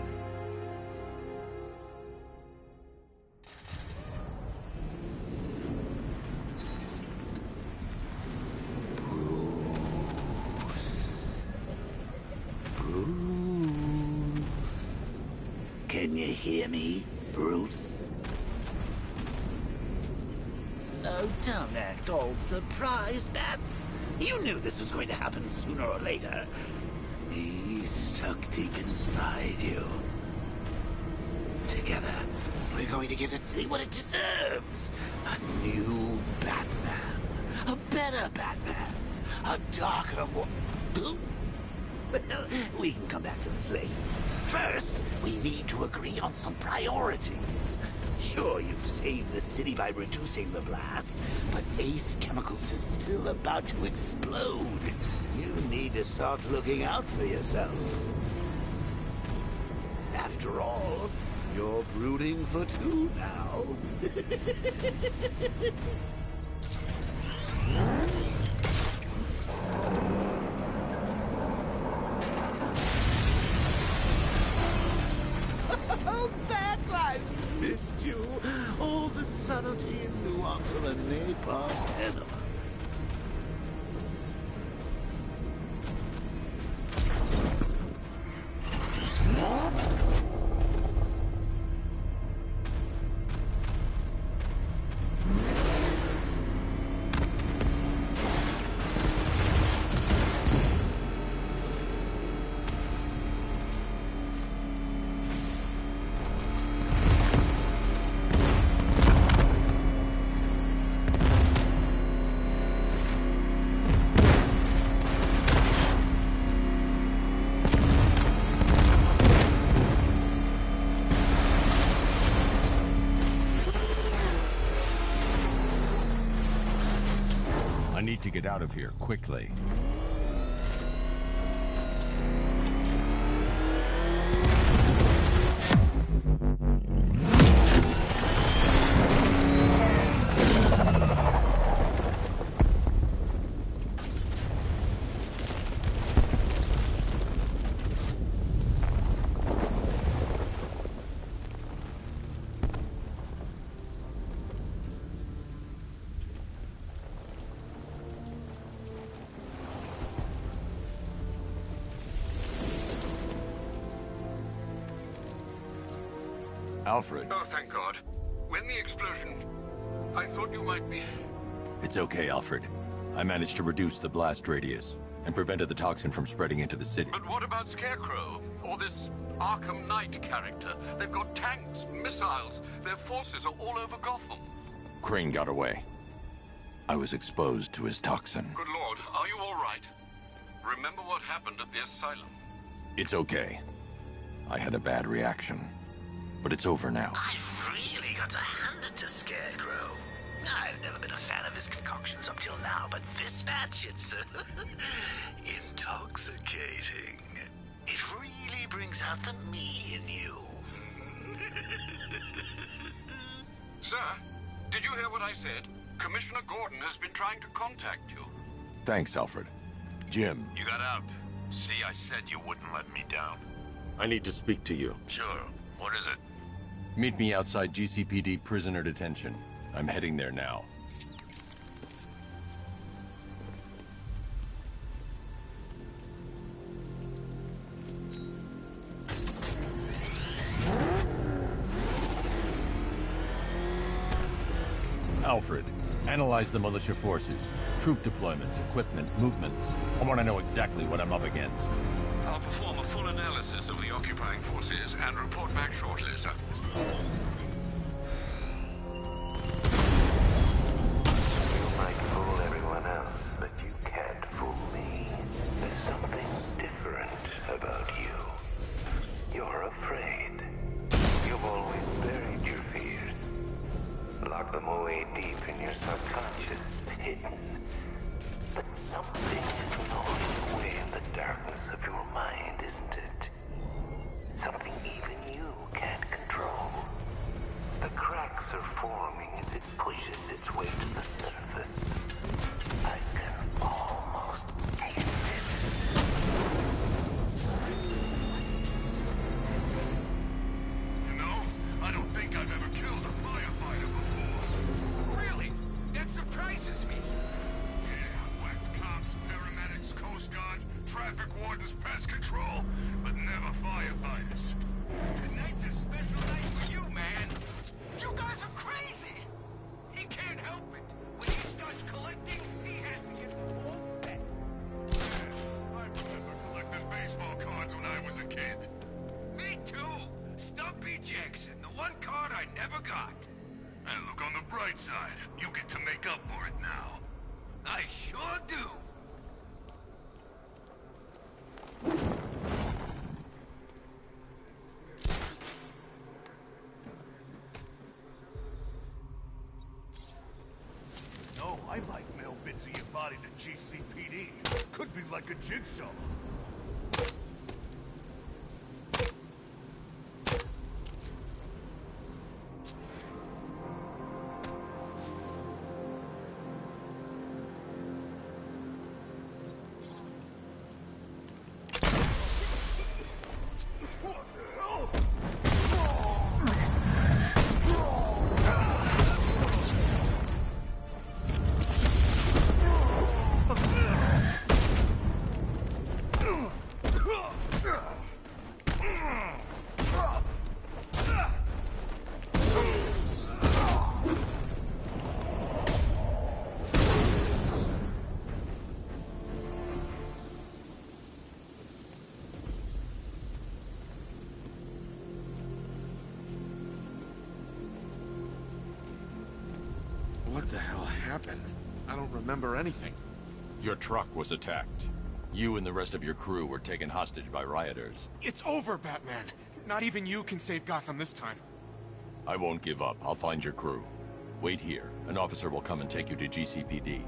Can you hear me, Bruce? Oh, don't act all surprised, Bats. You knew this was going to happen sooner or later. These stuck deep inside you. Together, we're going to give the city what it deserves. A new Batman. A better Batman. A darker Well, we can come back to this later. First, we need to agree on some priorities. Sure, you've saved the city by reducing the blast, but Ace Chemicals is still about to explode. You need to start looking out for yourself. After all, you're brooding for two now. Oh, Bats, I've missed you. All the subtlety and nuance of a napalm enema. I need to get out of here quickly. Alfred. Oh, thank God. When the explosion... I thought you might be... It's okay, Alfred. I managed to reduce the blast radius and prevented the toxin from spreading into the city. But what about Scarecrow? Or this Arkham Knight character? They've got tanks, missiles. Their forces are all over Gotham. Crane got away. I was exposed to his toxin. Good Lord, are you all right? Remember what happened at the asylum? It's okay. I had a bad reaction. But it's over now. I've really got to hand it to Scarecrow. I've never been a fan of his concoctions up till now, but this match, it's intoxicating. It really brings out the me in you. Sir, did you hear what I said? Commissioner Gordon has been trying to contact you. Thanks, Alfred. Jim. You got out. See, I said you wouldn't let me down. I need to speak to you. Sure. What is it? Meet me outside GCPD prisoner detention. I'm heading there now. Alfred, analyze the militia forces, troop deployments, equipment, movements. I want to know exactly what I'm up against. I'll perform a full analysis of the occupying forces and report back shortly, sir. You might fool everyone else, but you can't fool me. There's something different about you. You're afraid. You've always buried your fears. Lock them away deep in your subconscious, hidden. But something is gnawing away in the darkness of your mind, isn't it? Something even you can't control. The cracks are forming as it pushes its way to the surface. I can almost taste it. You know, I don't think I've ever killed a firefighter before. Really? That surprises me. Yeah, whacked cops, paramedics, coast guards, traffic wardens, pest control, but never firefighters. Tonight's a special night for you, man. You guys are crazy. He can't help it. When he starts collecting, he has to get the whole set. I remember collecting baseball cards when I was forgot. And look on the bright side. You get to make up for it now. I sure do. No, I like mail bits of your body to GCPD. Could be like a jigsaw. What the hell happened? I don't remember anything. Your truck was attacked. You and the rest of your crew were taken hostage by rioters. It's over, Batman. Not even you can save Gotham this time. I won't give up. I'll find your crew. Wait here. An officer will come and take you to GCPD.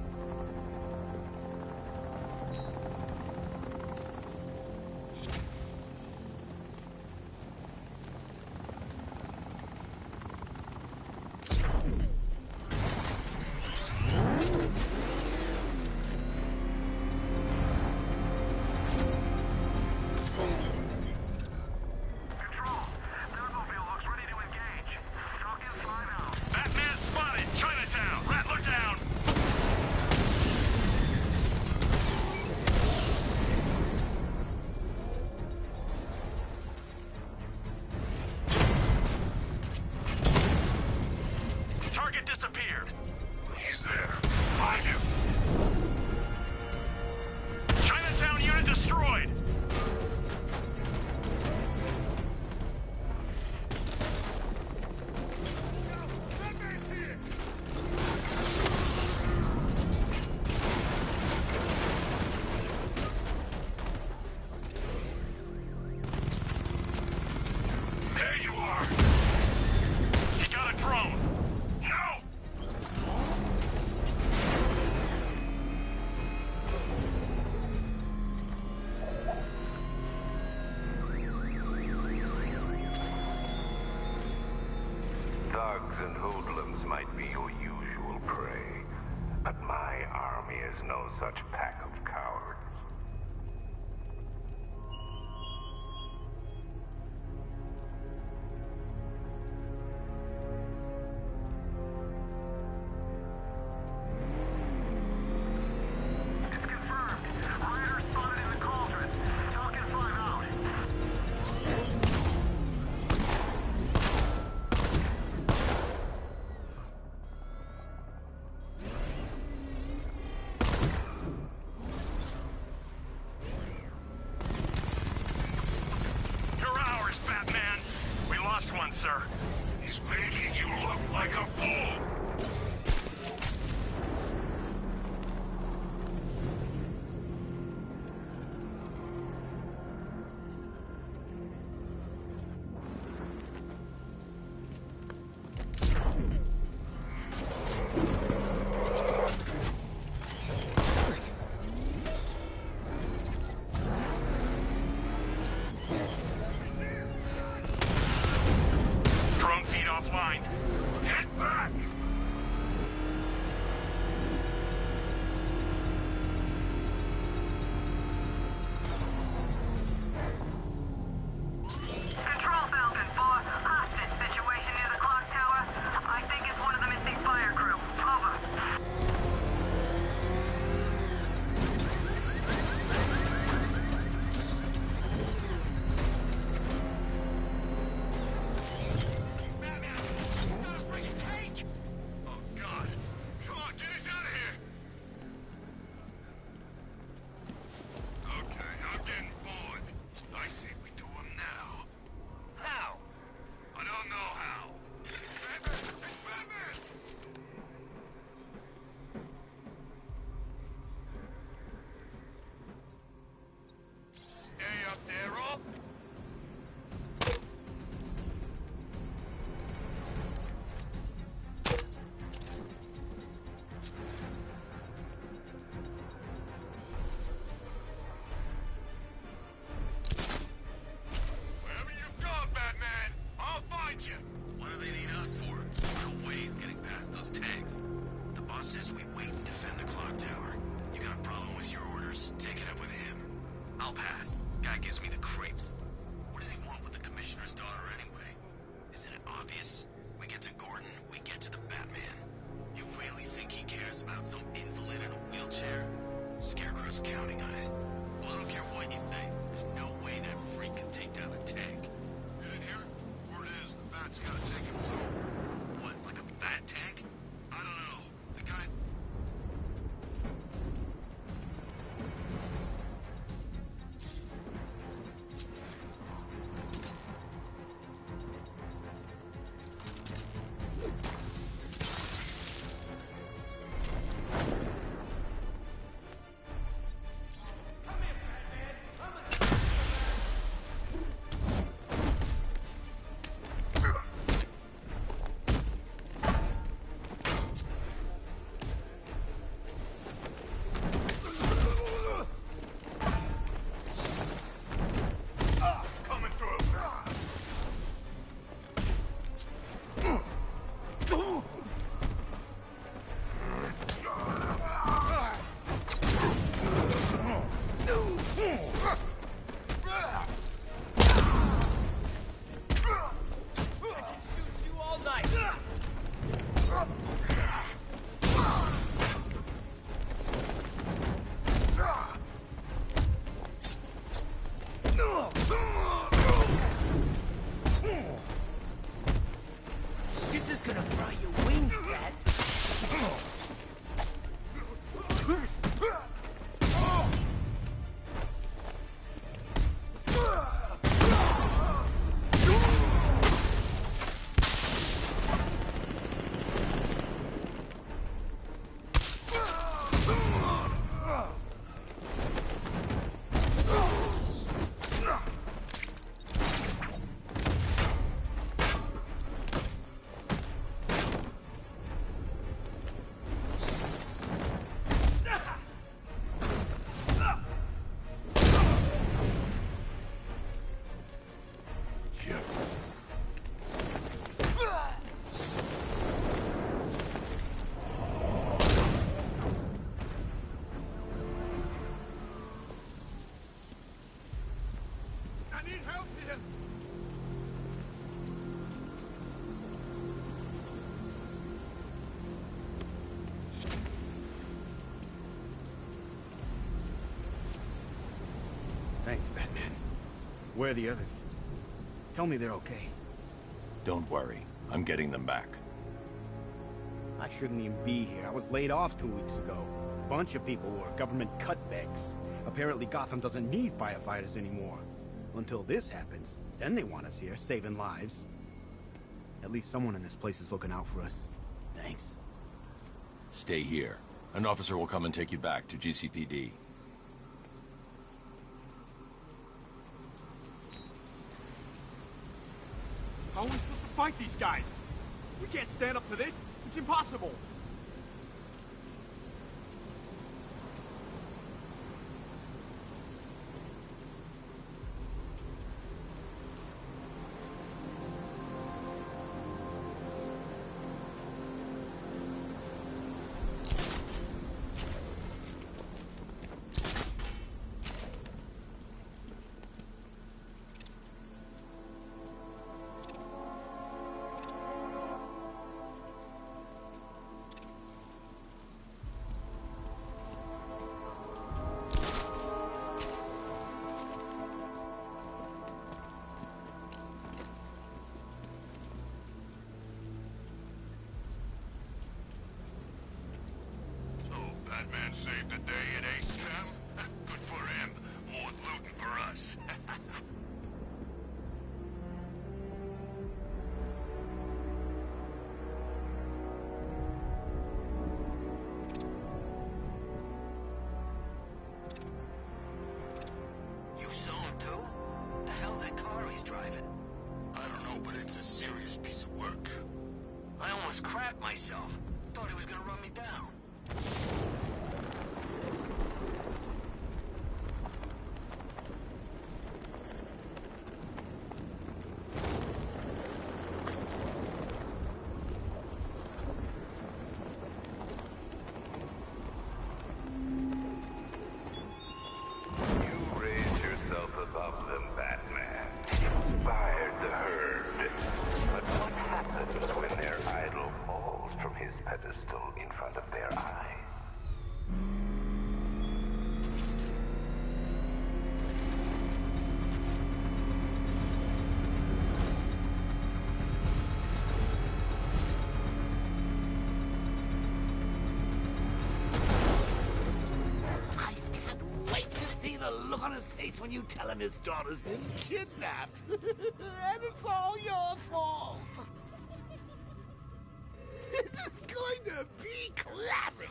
Thugs and hoodlums might be your usual prey, but my army is no such pack of cowards. up there, all? Wherever you've gone, Batman, I'll find you. What do they need us for? No way he's getting past those tanks. The boss says we wait and defend the clock tower. You got a problem with your orders? Take it up with him. I'll pass. Guy gives me the creeps. What does he want with the commissioner's daughter anyway? Isn't it obvious? We get to Gordon, we get to the Batman. You really think he cares about some invalid in a wheelchair? Scarecrow's counting on it. Well, I don't care what you say. There's no way that freak can take down a tank. You didn't hear it? Word is, the Bat's gotta take him home. What, like a bat tank? I don't know. The guy... Coming through. Shoot you all night. This is gonna fry your wings, Dad. I need help here. Thanks, Batman. Where are the others? Tell me they're okay. Don't worry. I'm getting them back. I shouldn't even be here. I was laid off 2 weeks ago. A bunch of people were government cutbacks. Apparently Gotham doesn't need firefighters anymore. Until this happens, then they want us here, saving lives. At least someone in this place is looking out for us. Thanks. Stay here. An officer will come and take you back to GCPD. How are we supposed to fight these guys? We can't stand up to this. It's impossible. almost crapped myself. Thought he was gonna run me down. Look on his face when you tell him his daughter's been kidnapped. And it's all your fault. This is going to be classic.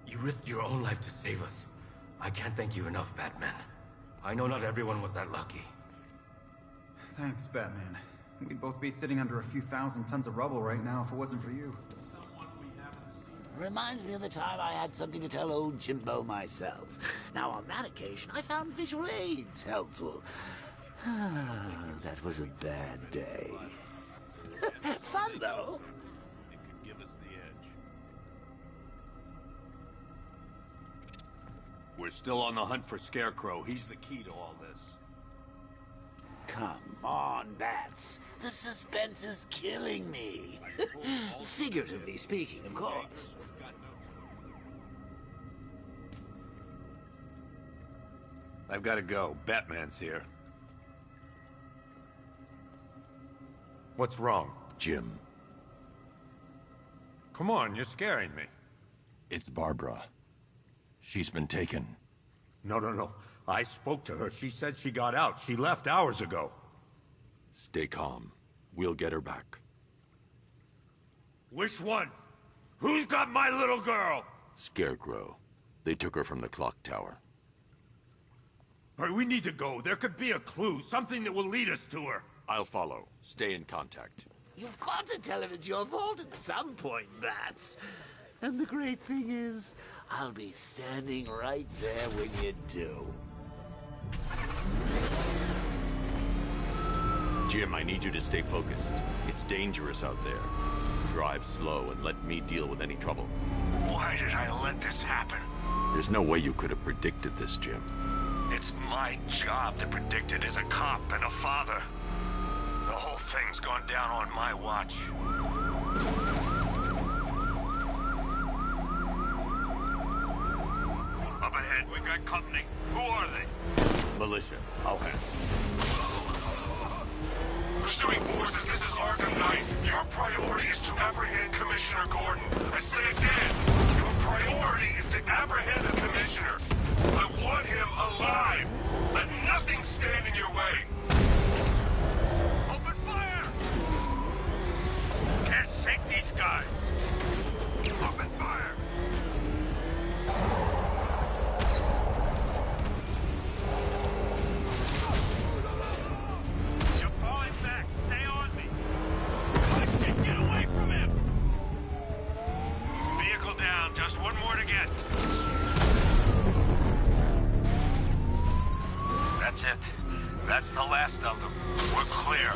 You risked your own life to save us. I can't thank you enough, Batman. I know not everyone was that lucky. Thanks, Batman. We'd both be sitting under a few thousand tons of rubble right now if it wasn't for you. Reminds me of the time I had something to tell old Jimbo myself. Now, on that occasion, I found visual aids helpful. That was a bad day. Fun, though. It could give us the edge. We're still on the hunt for Scarecrow. He's the key to all this. Come on, Bats. The suspense is killing me. Figuratively speaking, of course. I've got to go. Batman's here. What's wrong? Jim. Come on, you're scaring me. It's Barbara. She's been taken. No. I spoke to her. She said she got out. She left hours ago. Stay calm. We'll get her back. Which one? Who's got my little girl? Scarecrow. They took her from the clock tower. All right, we need to go. There could be a clue, something that will lead us to her. I'll follow. Stay in contact. You've got to tell him it's your fault at some point, Bats. And the great thing is, I'll be standing right there when you do. Jim, I need you to stay focused. It's dangerous out there. Drive slow and let me deal with any trouble. Why did I let this happen? There's no way you could have predicted this, Jim. It's my job to predict it as a cop and a father. The whole thing's gone down on my watch. Up ahead, we got company. Who are they? Militia. I'll handle. Pursuing forces, this is Arkham Knight. Your priority is to apprehend Commissioner Gordon. I say again, your priority is to apprehend the Commissioner. I want him alive. Let nothing stand in your way. Open fire! Can't shake these guys. Open fire! You're falling back. Stay on me. Get away from him! Vehicle down. Just one more to get. That's it. That's the last of them. We're clear.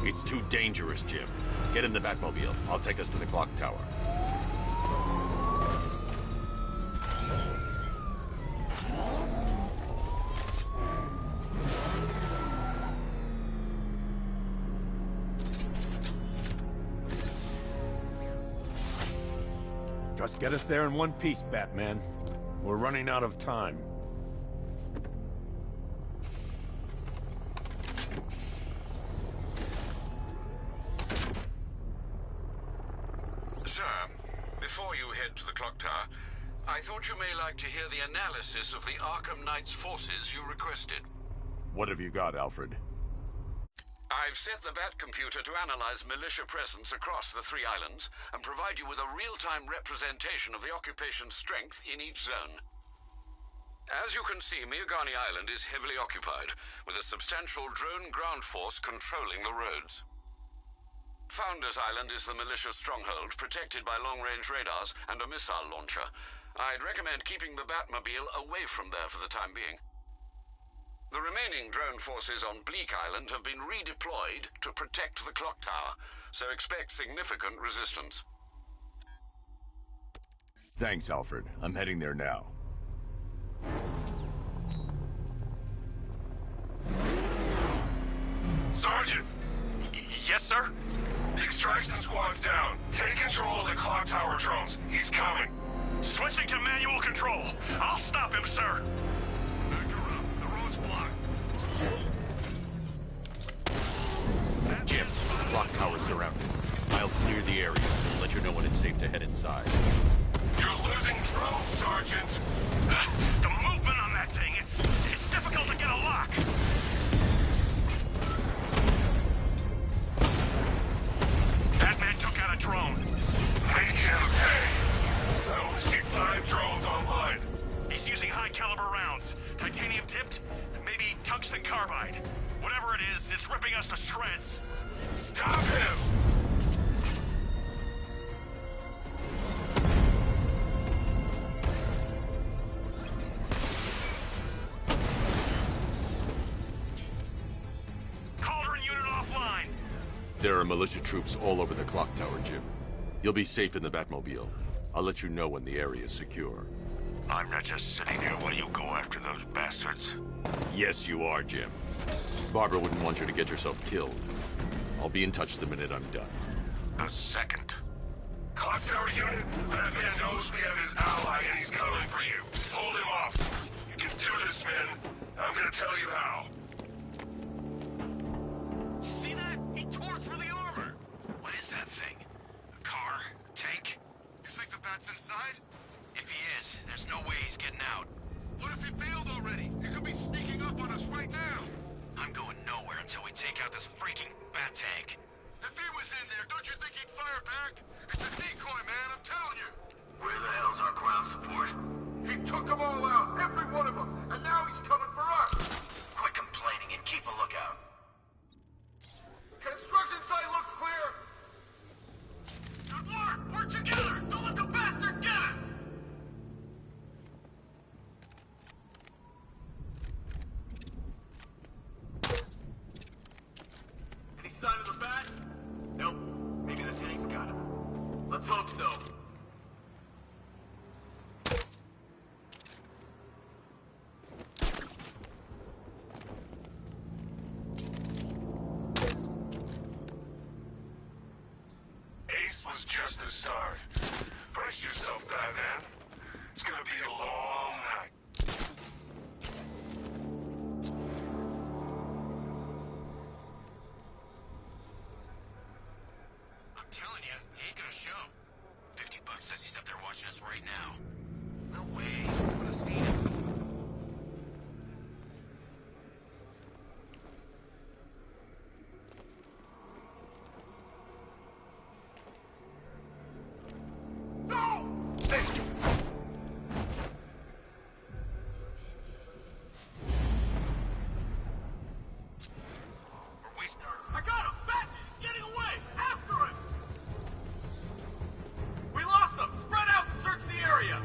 It's too dangerous, Jim. Get in the Batmobile. I'll take us to the clock tower. Just get us there in one piece, Batman. We're running out of time. Sir, before you head to the clock tower, I thought you may like to hear the analysis of the Arkham Knight's forces you requested. What have you got, Alfred? I've set the Bat computer to analyze militia presence across the 3 islands and provide you with a real-time representation of the occupation's strength in each zone. As you can see, Miagani Island is heavily occupied, with a substantial drone ground force controlling the roads. Founders Island is the militia stronghold, protected by long-range radars and a missile launcher. I'd recommend keeping the Batmobile away from there for the time being. The remaining drone forces on Bleak Island have been redeployed to protect the clock tower, so expect significant resistance. Thanks, Alfred. I'm heading there now. Sergeant! Yes, sir? The extraction squad's down. Take control of the clock tower drones. He's coming. Switching to manual control. I'll stop him, sir. Back her up. The road's blocked. Jim, the clock tower's surrounded. I'll clear the area and let you know when it's safe to head inside. You're losing drones, Sergeant! The movement on that thing, it's difficult to get a lock. Batman took out a drone. Make him pay! I only see 5 drones online. He's using high-caliber rounds. Titanium tipped, maybe tungsten carbide. Whatever it is, it's ripping us to shreds. Stop him! There are militia troops all over the clock tower, Jim. You'll be safe in the Batmobile. I'll let you know when the area is secure. I'm not just sitting here while you go after those bastards. Yes, you are, Jim. Barbara wouldn't want you to get yourself killed. I'll be in touch the minute I'm done. A second. Clock tower unit, Batman knows we have his ally and he's coming for you. Hold him off. You can do this, man. I'm gonna tell you how. See that? He tore through the armor. What is that thing? A car? A tank? You think the Bat's inside? If he is, there's no way he's getting out. What if he failed already? He could be sneaking up on us right now. I'm going nowhere until we take out this freaking Bat tank. If he was in there, don't you think he'd fire back? It's a decoy, man, I'm telling you. Where the hell's our ground support? He took them all out, every one of them, and now he's coming for us. Quit complaining and keep a lookout. Construction site looks clear. Good work! Work together! Don't let the bastard get us! Any sign of the Bat? Nope. Maybe the tank's got him. Let's hope so. Ace was just the start. Brace yourself, Batman. It's gonna be a long night. I'm telling you, he ain't gonna show. $50 says he's up there watching us right now. No way. I would have seen him. I got him! Bat! He's getting away! After us! We lost them! Spread out and search the area!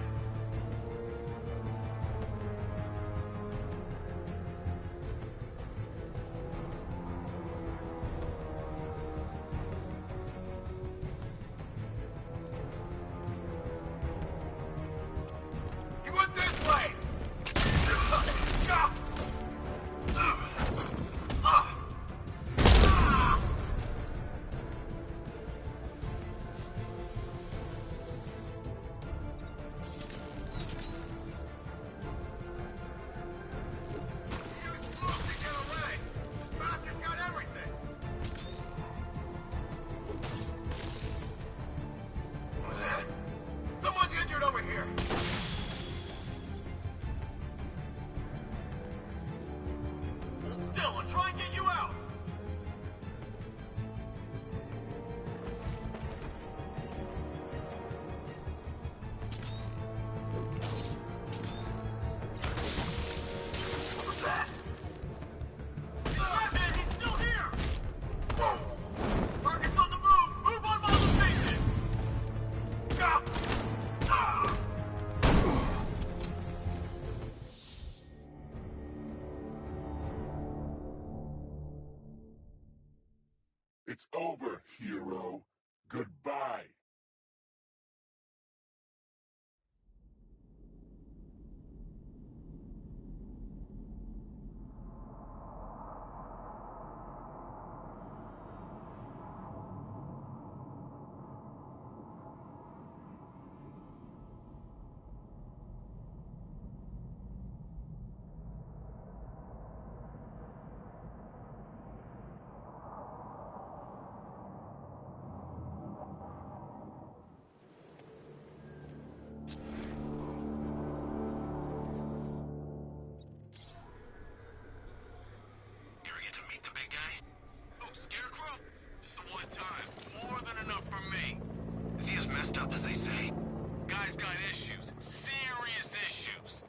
It's over, hero. Goodbye. Is he as messed up as they say? Guy's got issues. Serious issues.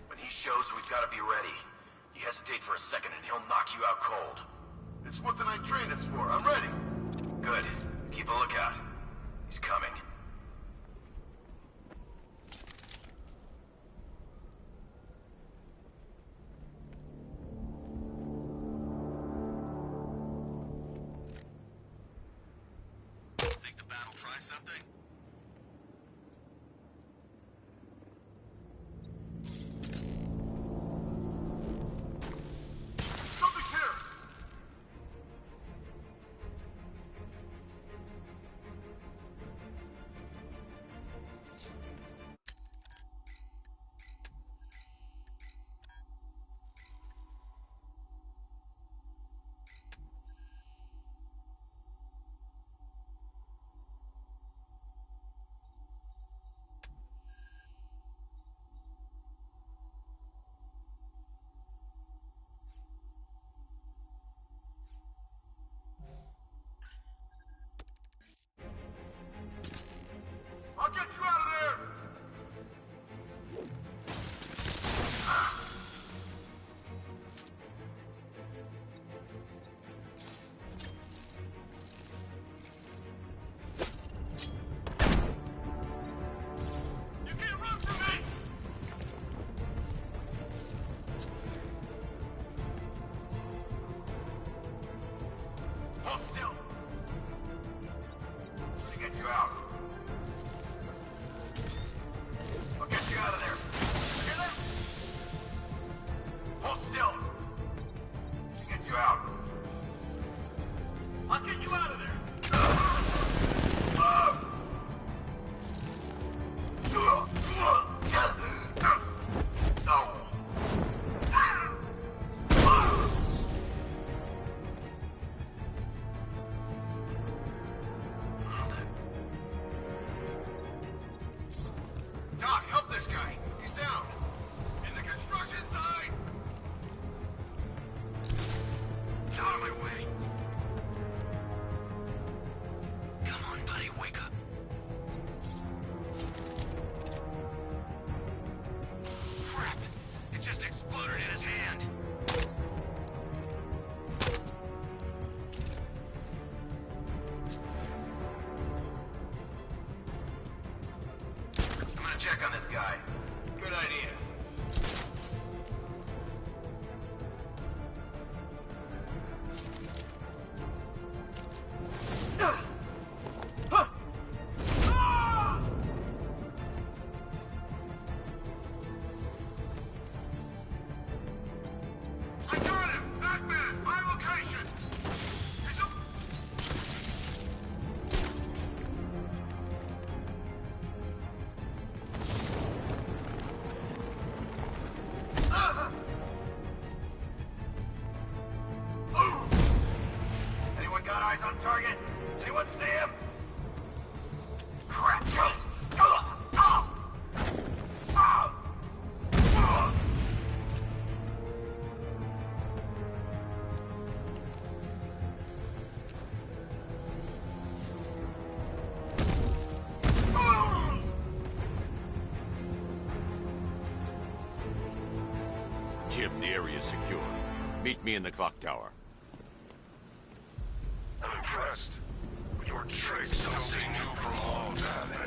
When he shows, we've got to be ready. You hesitate for a second and he'll knock you out cold. It's what the night train is for. I'm ready. Good. Keep a lookout. He's coming. Think the battle tries something? Something's here! I'll get you out of there! You can't run from me! Hold still! To get you out. I'll get you out of there. Hear that? Hold still. Get you out. I'll get you out of there. Doc, help this guy. He's down. In the construction site. Out of my way. Come on, buddy, wake up. Crap! It just exploded in his hand. I'm gonna check on this guy. Good idea. I got him! Batman! My location! He's up! Anyone got eyes on target? Anyone see him? Crap. Jim, the area is secure. Meet me in the clock tower. I'm impressed. But you Your tricks don't stay new for long, Batman.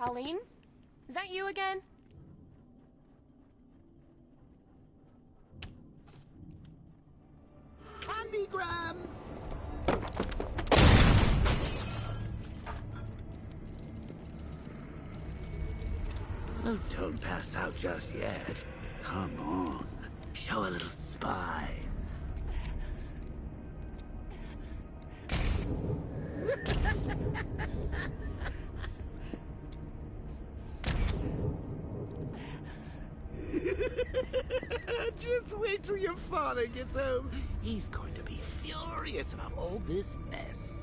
Colleen? Is that you again? Candygram! Oh, don't pass out just yet. Come on. Show a little spine. Just wait till your father gets home. He's going to be furious about all this mess.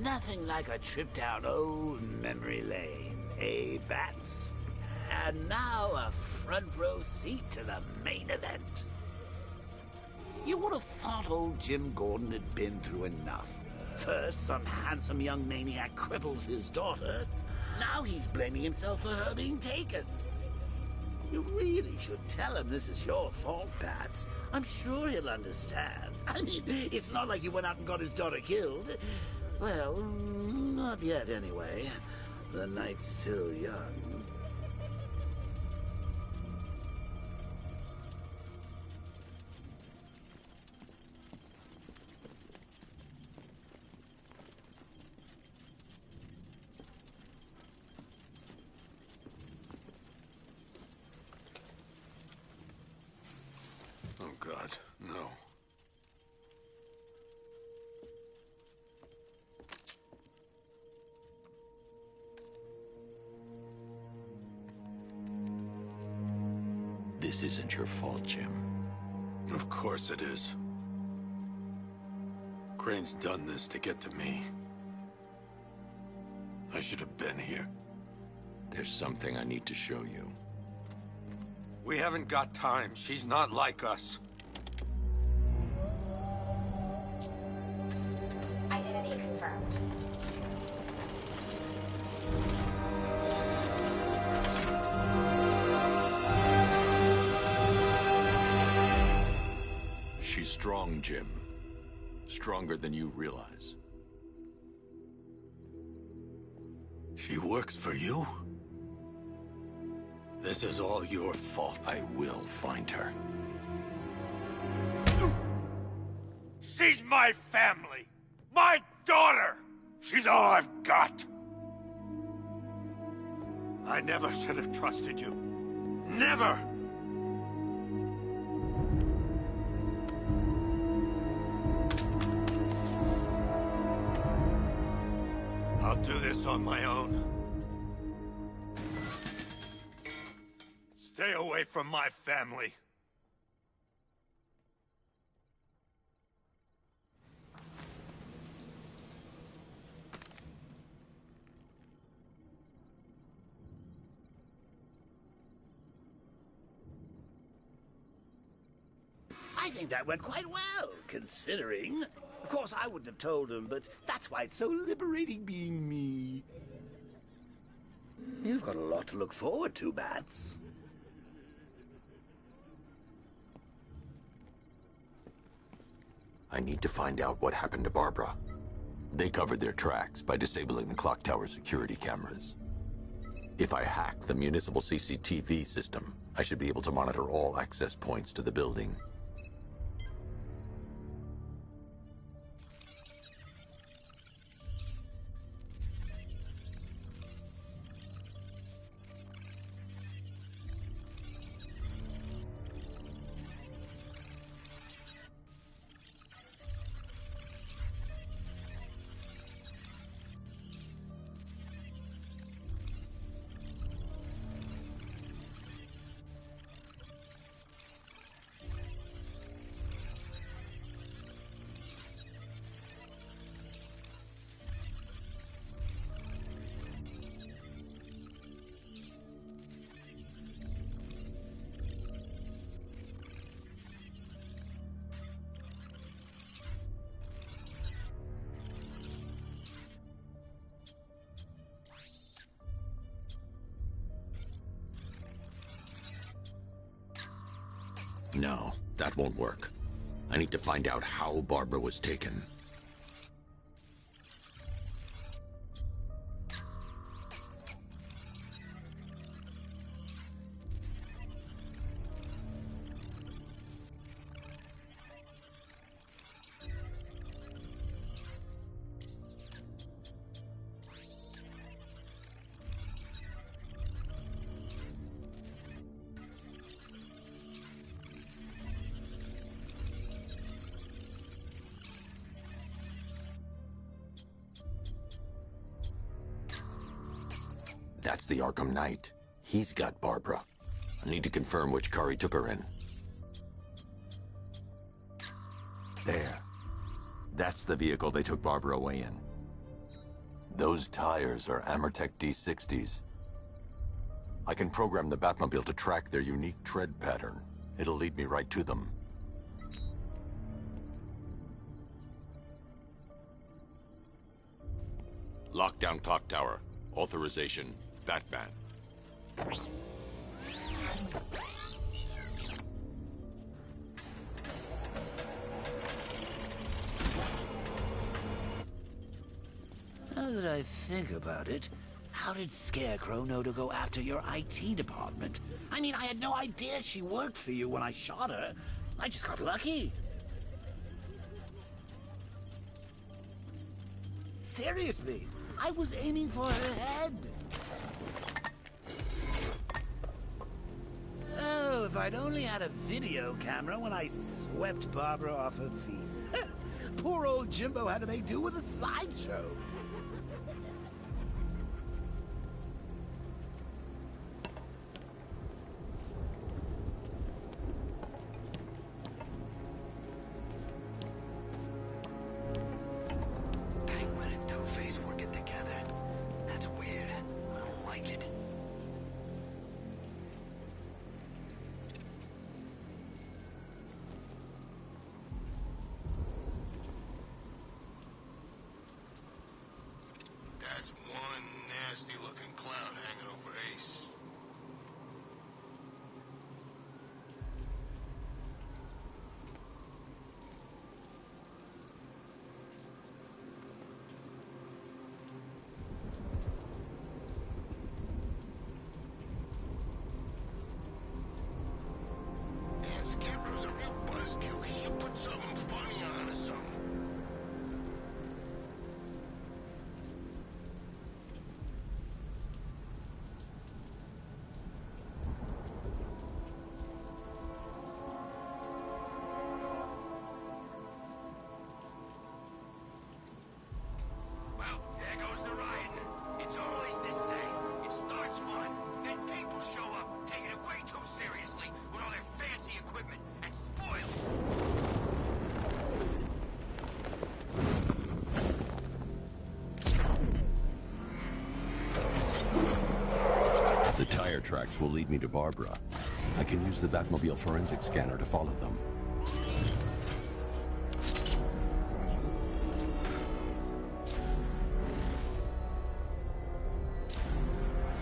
Nothing like a trip down old memory lane, eh, Bats? And now a front row seat to the main event. You would have thought old Jim Gordon had been through enough. First, some handsome young maniac cripples his daughter. Now he's blaming himself for her being taken. You really should tell him this is your fault, Bats. I'm sure he'll understand. I mean, it's not like you went out and got his daughter killed. Well, not yet anyway. The night's still young. Oh, God, no. This isn't your fault, Jim. Of course it is. Crane's done this to get to me. I should have been here. There's something I need to show you. We haven't got time. She's not like us. Identity confirmed. She's strong, Jim. Stronger than you realize. She works for you? This is all your fault. I will find her. She's my family! My daughter! She's all I've got! I never should have trusted you. Never! I'll do this on my own. Stay away from my family. I think that went quite well, considering. Of course, I wouldn't have told him, but that's why it's so liberating being me. You've got a lot to look forward to, Bats. I need to find out what happened to Barbara. They covered their tracks by disabling the clock tower security cameras. If I hack the municipal CCTV system, I should be able to monitor all access points to the building. No, that won't work. I need to find out how Barbara was taken. That's the Arkham Knight. He's got Barbara. I need to confirm which car he took her in. There. That's the vehicle they took Barbara away in. Those tires are Amertech D60s. I can program the Batmobile to track their unique tread pattern. It'll lead me right to them. Lockdown clock tower. Authorization. Batman. Now that I think about it, how did Scarecrow know to go after your IT department? I mean, I had no idea she worked for you when I shot her. I just got lucky. Seriously, I was aiming for her head. Oh, if I'd only had a video camera when I swept Barbara off her feet. Poor old Jimbo had to make do with a slideshow. Penguin and Two-Face working together. That's weird. I don't like it. That's one nasty-looking cloud hanging over Ace. Yeah, Scarecrow's a real buzzkill. He'll put something funny on or something. Well, there goes the ride. It's always the same. It starts fun, then people show up, taking it way too tracks will lead me to Barbara. I can use the Batmobile forensic scanner to follow them.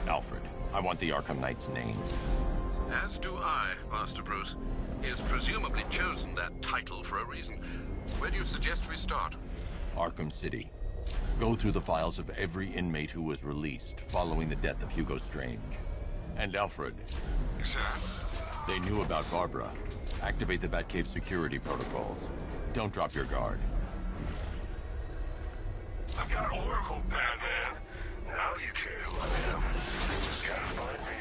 Alfred, I want the Arkham Knight's name. As do I, Master Bruce. He has presumably chosen that title for a reason. Where do you suggest we start? Arkham City. Go through the files of every inmate who was released following the death of Hugo Strange. And Alfred. Sir? They knew about Barbara. Activate the Batcave security protocols. Don't drop your guard. I've got Oracle, Batman. Now you care who I am. You just gotta find me.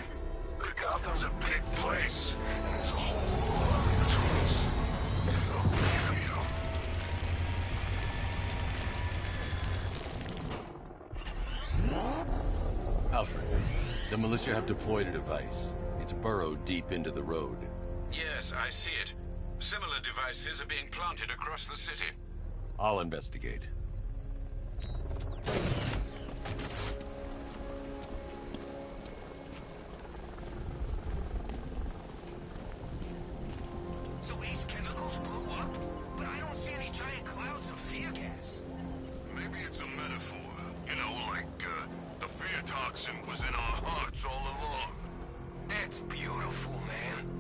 But Gotham's a big place, and there's a whole lot of choice. I'll wait for you. Alfred, the militia have deployed a device. It's burrowed deep into the road. Yes, I see it. Similar devices are being planted across the city. I'll investigate. So these chemicals blew up, but I don't see any giant clouds of fear gas. Maybe it's a metaphor. You know, like, the fear toxin was in our hearts all along. That's beautiful, man.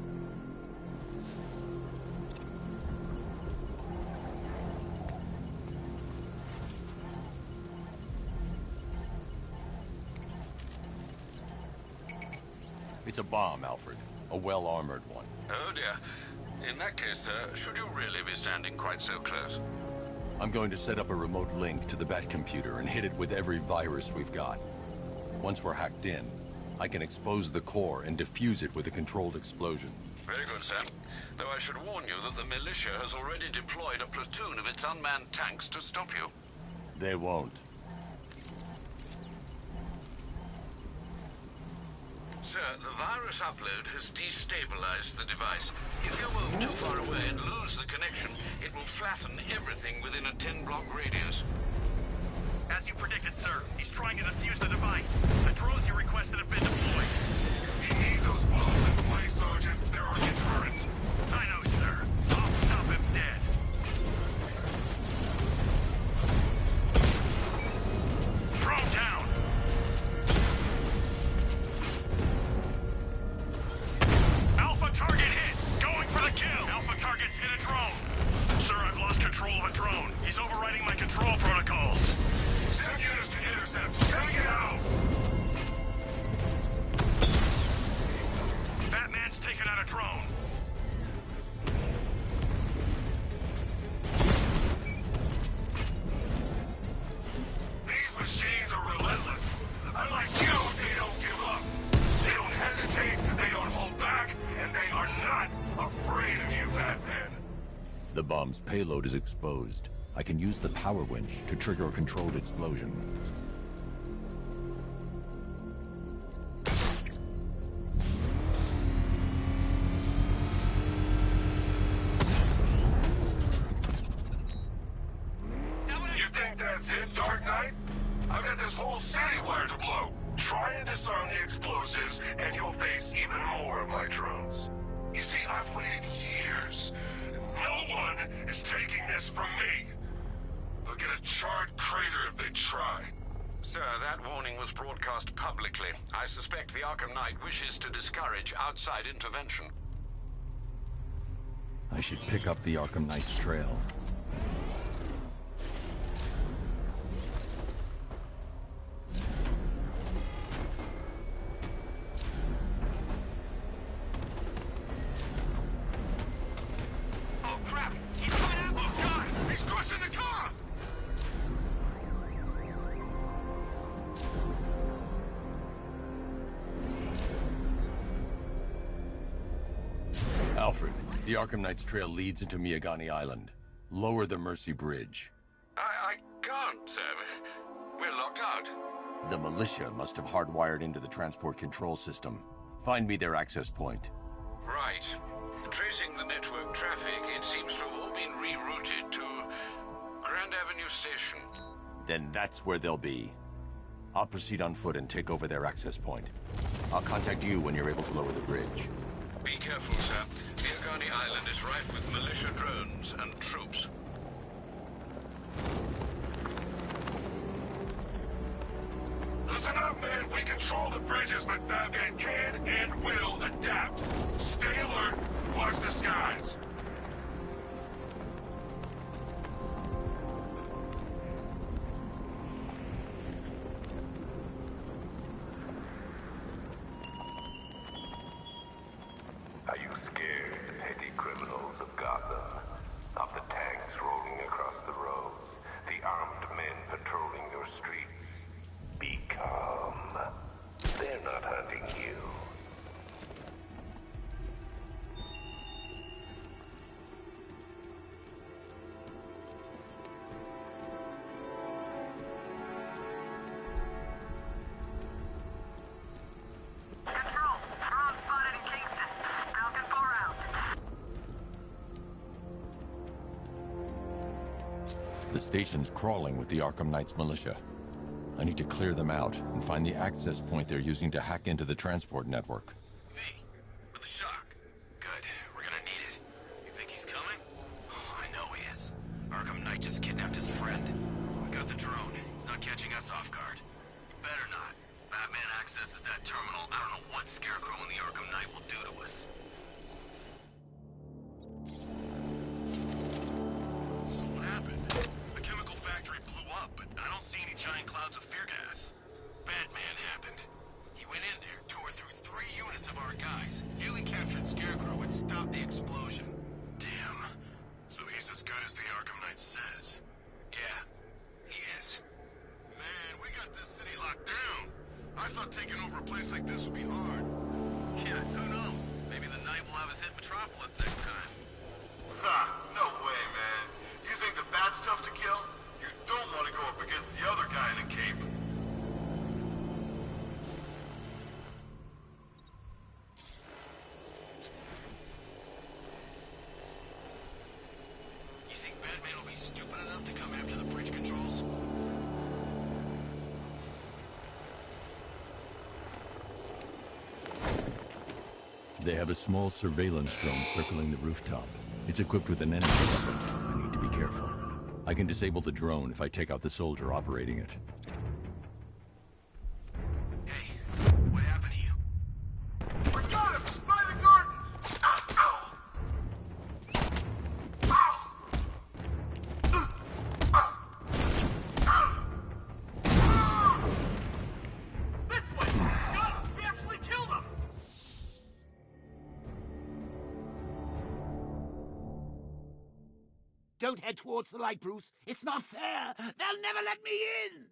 It's a bomb, Alfred. A well-armored one. Oh dear. In that case, should you really be standing quite so close? I'm going to set up a remote link to the Batcomputer and hit it with every virus we've got. Once we're hacked in, I can expose the core and defuse it with a controlled explosion. Very good, sir. Though I should warn you that the militia has already deployed a platoon of its unmanned tanks to stop you. They won't. Sir, the virus upload has destabilized the device. If you move too far away and lose the connection, it will flatten everything within a 10-block radius. As you predicted, sir, he's trying to defuse the device. The drones you requested have been deployed. You need those bombs in place, Sergeant. They're our deterrent. I know, sir. I'll stop him dead. Drone down! Alpha target hit! Going for the kill! Alpha target's hit a drone. Sir, I've lost control of a drone. He's overriding my control protocols. Send units to intercept. Take it out! Batman's taken out a drone. These machines are relentless. Unlike you, they don't give up. They don't hesitate, they don't hold back, and they are not afraid of you, Batman. The bomb's payload is exposed. I can use the power winch to trigger a controlled explosion. You think that's it, Dark Knight? I've got this whole city wired to blow. Try and disarm the explosives, and you'll face even more of my drones. You see, I've waited years. No one is taking this from me. They'll get a charred crater if they try. Sir, that warning was broadcast publicly. I suspect the Arkham Knight wishes to discourage outside intervention. I should pick up the Arkham Knight's trail. Oh crap! He's coming out! Oh god! He's crossing the car! Alfred, the Arkham Knight's trail leads into Miagani Island. Lower the Mercy Bridge. I can't, sir. We're locked out. The militia must have hardwired into the transport control system. Find me their access point. Right. Tracing the network traffic, it seems to have all been rerouted to Grand Avenue Station. Then that's where they'll be. I'll proceed on foot and take over their access point. I'll contact you when you're able to lower the bridge. Be careful, sir. Virgani Island is rife with militia drones and troops. Listen up, man. We control the bridges, but Batman can and will adapt. Stay alert. Watch the skies. Are you scared, petty criminals of Gotham? Of the tanks rolling across the roads, the armed men patrolling your streets? Be calm. They're not hunting you. The station's crawling with the Arkham Knight's militia. I need to clear them out and find the access point they're using to hack into the transport network. With the shock. Good. We're gonna need it. You think he's coming? Oh, I know he is. Arkham Knight just kidnapped his friend. We got the drone. He's not catching us off guard. Better not. Batman accesses that terminal. I don't know what Scarecrow and the Arkham Knight will do to us. So what happened? The chemical factory blew up, but I don't see any giant clouds of fear gas. Batman happened. He went in there, tore through 3 units of our guys, nearly captured Scarecrow, and stopped the explosion. Damn. So he's as good as the Arkham Knight says. Yeah, he is. Man, we got this city locked down. I thought taking over a place like this would be hard. Yeah, who knows? Maybe the Knight will have us hit Metropolis next time. Ha! No way, man. You think the Bat's tough to kill? You don't want to go up against the other guy in the cape. You think Batman will be stupid enough to come after the bridge controls? They have a small surveillance drone circling the rooftop. It's equipped with an energy weapon. I need to be careful. I can disable the drone if I take out the soldier operating it. What happened to you? We got him! By the garden! This way! Got him! We actually killed him! Don't head towards the light, Bruce. It's not fair. They'll never let me in.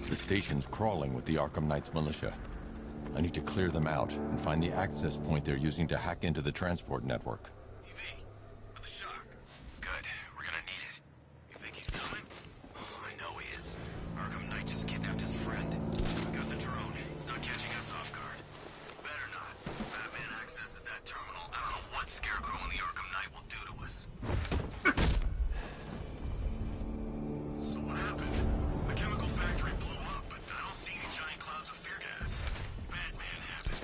The station's crawling with the Arkham Knight's militia. I need to clear them out and find the access point they're using to hack into the transport network. With the shock. Good. We're gonna need it. You think he's coming? Oh, I know he is. Arkham Knight just kidnapped his friend. We got the drone. He's not catching us off guard. Better not. Batman accesses that terminal. I don't know what Scarecrow and the Arkham Knight will do to us. So what happened? The chemical factory blew up, but I don't see any giant clouds of fear gas. Batman happened.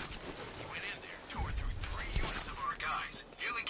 He went in there, tore through 3 units of our guys, nearly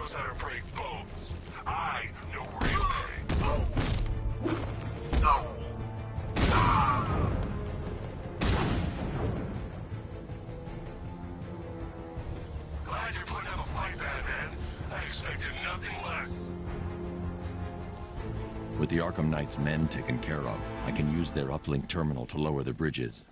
knows how to break bones. I know where you lay. No. Glad you're putting up a fight, Batman. I expected nothing less. With the Arkham Knight's men taken care of, I can use their uplink terminal to lower the bridges.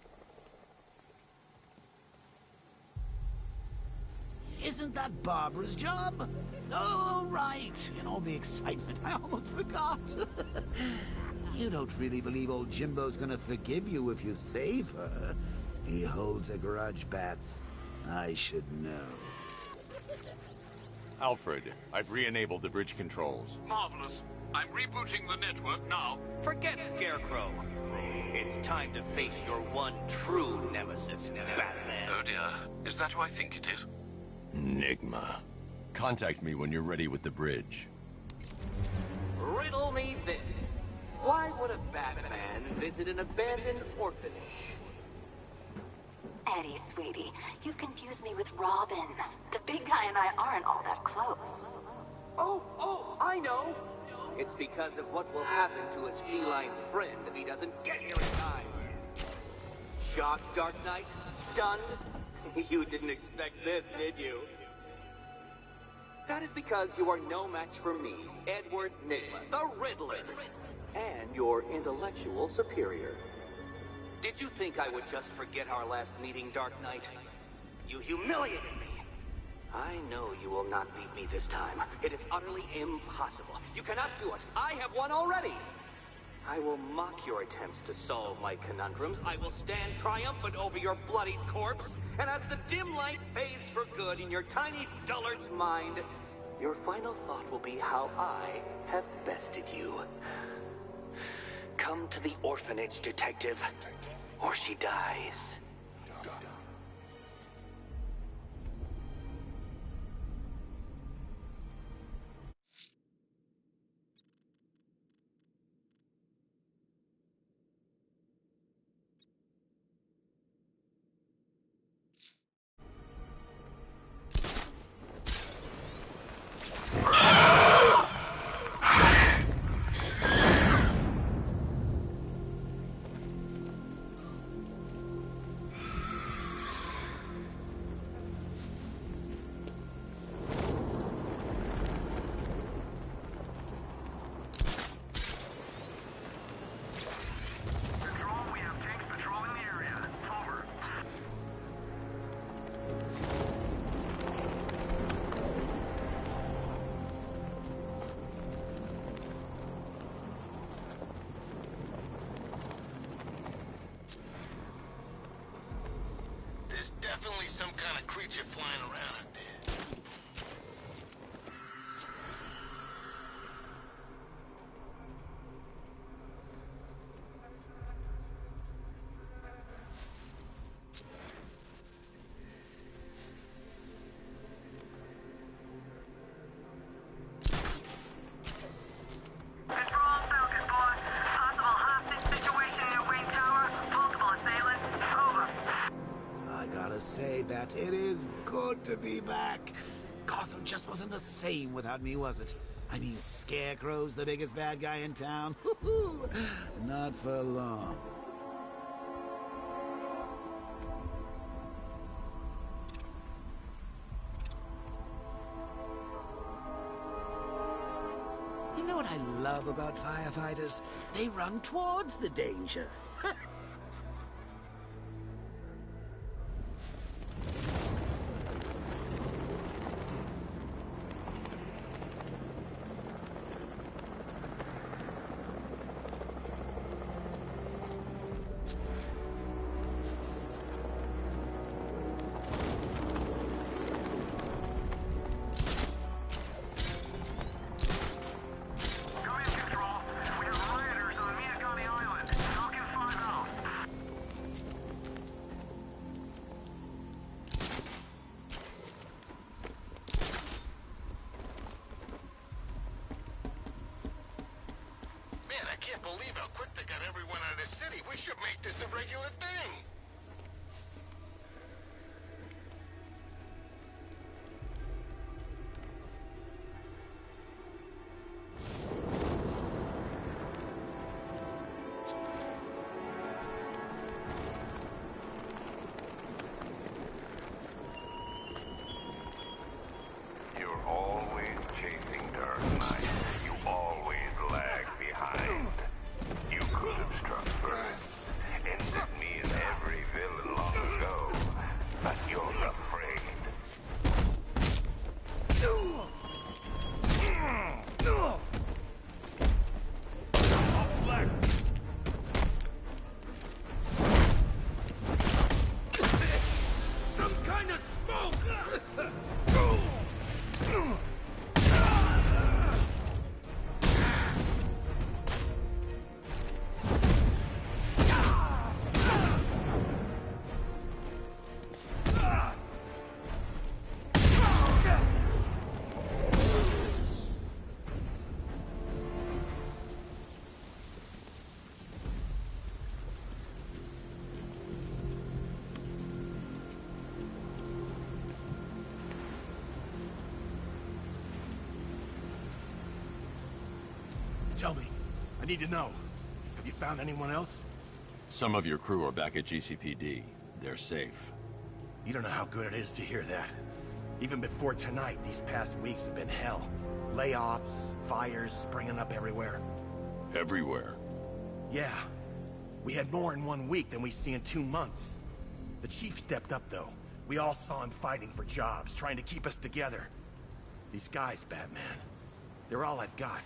Isn't that Barbara's job? Oh, right. In all the excitement, I almost forgot. You don't really believe old Jimbo's gonna forgive you if you save her. He holds a grudge, Bats. I should know. Alfred, I've re-enabled the bridge controls. Marvelous. I'm rebooting the network now. Forget Scarecrow. It's time to face your one true nemesis, Batman. Oh dear. Is that who I think it is? Enigma. Contact me when you're ready with the bridge. Riddle me this. Why would a Batman visit an abandoned orphanage? Eddie, sweetie, you've confused me with Robin. The big guy and I aren't all that close. Oh, I know! It's because of what will happen to his feline friend if he doesn't get here in time. Shocked, Dark Knight? Stunned? You didn't expect this, did you? That is because you are no match for me, Edward Nygma, the Riddler, and your intellectual superior. Did you think I would just forget our last meeting, Dark Knight? You humiliated me. I know you will not beat me this time. It is utterly impossible. You cannot do it. I have won already. I will mock your attempts to solve my conundrums. I will stand triumphant over your bloodied corpse. And as the dim light fades for good in your tiny dullard's mind, your final thought will be how I have bested you. Come to the orphanage, detective, or she dies. Definitely some kind of creature flying around out there. Say, Bats, it is good to be back. Gotham just wasn't the same without me, was it? I mean, Scarecrow's the biggest bad guy in town. Not for long. You know what I love about firefighters? They run towards the danger. I can't believe how quick they got everyone out of the city. We should make this a regular thing. Tell me. I need to know. Have you found anyone else? Some of your crew are back at GCPD. They're safe. You don't know how good it is to hear that. Even before tonight, these past weeks have been hell. Layoffs, fires springing up everywhere. Everywhere? Yeah. We had more in 1 week than we see in 2 months. The chief stepped up, though. We all saw him fighting for jobs, trying to keep us together. These guys, Batman, they're all I've got.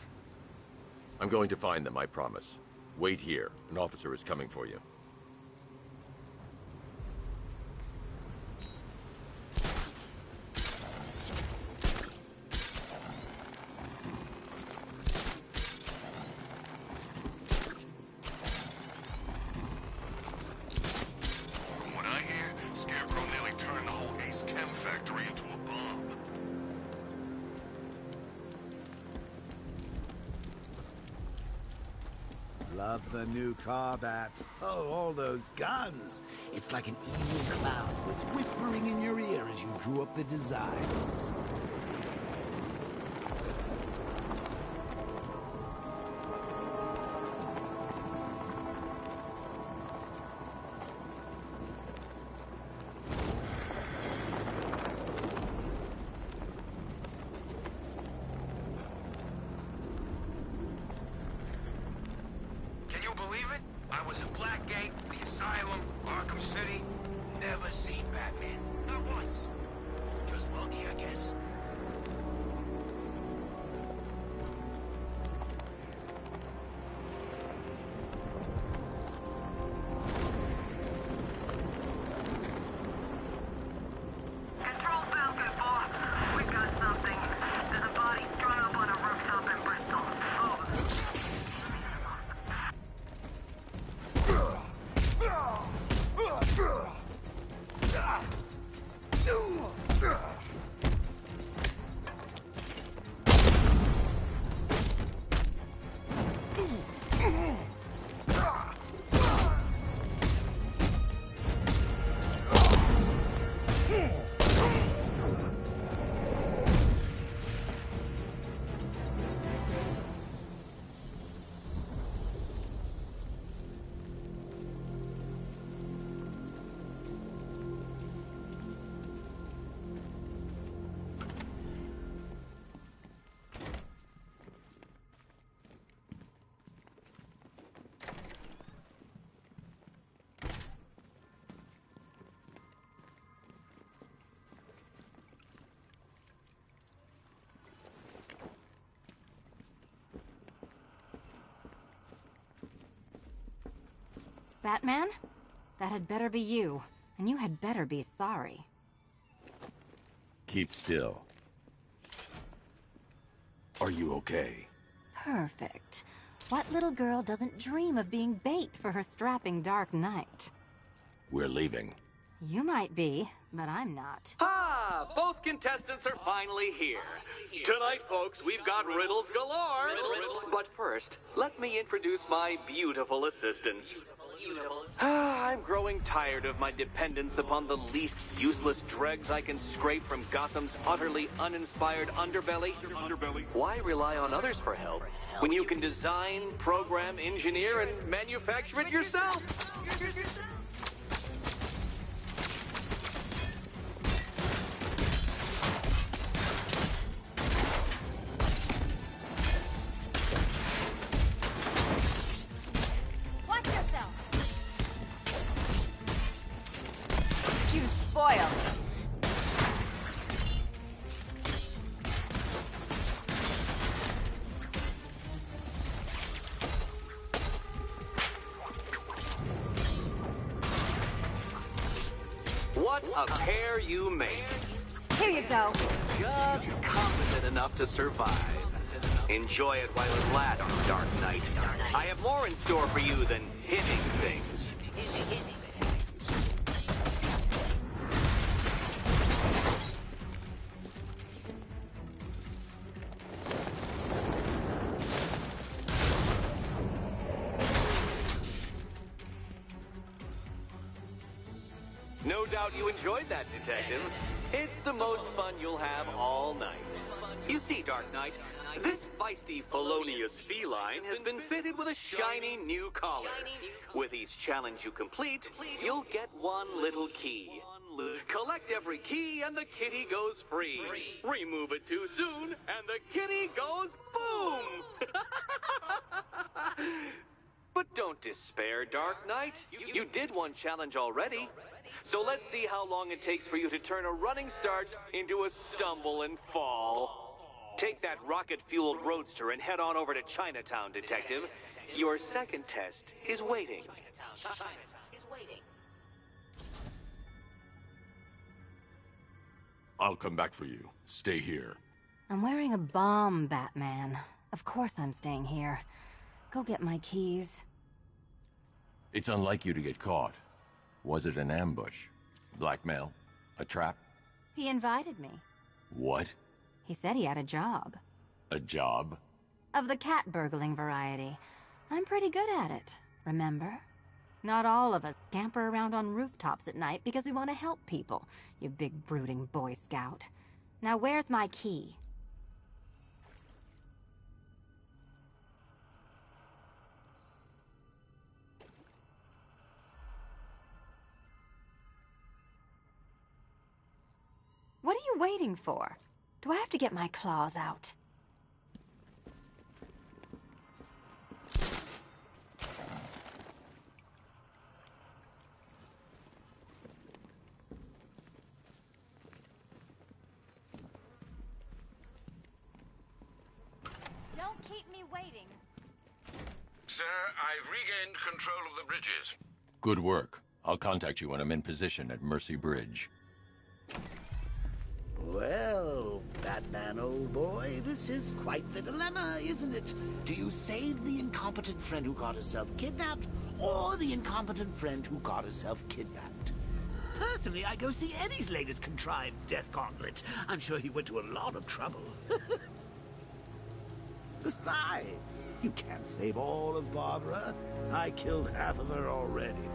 I'm going to find them, I promise. Wait here. An officer is coming for you. Love the new car, Bats. Oh, all those guns. It's like an evil cloud was whispering in your ear as you drew up the designs. Arkham City, never seen Batman. Not once. Just lucky, I guess. Control Falcon 4. We got something. There's a body strung up on a rooftop in Bristol. Batman? That had better be you. And you had better be sorry. Keep still. Are you okay? Perfect. What little girl doesn't dream of being bait for her strapping Dark Knight? We're leaving. You might be, but I'm not. Ah, both contestants are finally here. Tonight, folks, we've got riddles galore. But first, let me introduce my beautiful assistants. I'm growing tired of my dependence upon the least useless dregs I can scrape from Gotham's utterly uninspired underbelly. Why rely on others for help when you can design, program, engineer, and manufacture it yourself? Spoiled. What a pair you make. Here you go. Just competent enough to survive. Enjoy it while it lasts, Dark Knight. I have more in store for you than hitting things. No doubt you enjoyed that, Detective. It's the most fun you'll have all night. You see, Dark Knight. This feisty, felonious feline has been fitted with a shiny new collar. With each challenge you complete, you'll get one little key. Collect every key and the kitty goes free. Remove it too soon and the kitty goes boom! But don't despair, Dark Knight. You did one challenge already. So let's see how long it takes for you to turn a running start into a stumble and fall. Take that rocket-fueled roadster and head on over to Chinatown, Detective. Your second test is waiting. I'll come back for you. Stay here. I'm wearing a bomb, Batman. Of course I'm staying here. Go get my keys. It's unlike you to get caught. Was it an ambush? Blackmail? A trap? He invited me. What? He said he had a job. A job? Of the cat burgling variety. I'm pretty good at it, remember? Not all of us scamper around on rooftops at night because we want to help people, you big brooding Boy Scout. Now where's my key? What are you waiting for? Do I have to get my claws out? Don't keep me waiting. Sir, I've regained control of the bridges. Good work. I'll contact you when I'm in position at Mercy Bridge. Well, Batman, old boy, this is quite the dilemma, isn't it? Do you save the incompetent friend who got herself kidnapped, or the incompetent friend who got herself kidnapped? Personally, I go see Eddie's latest contrived death gauntlet. I'm sure he went to a lot of trouble. Besides, you can't save all of Barbara. I killed half of her already.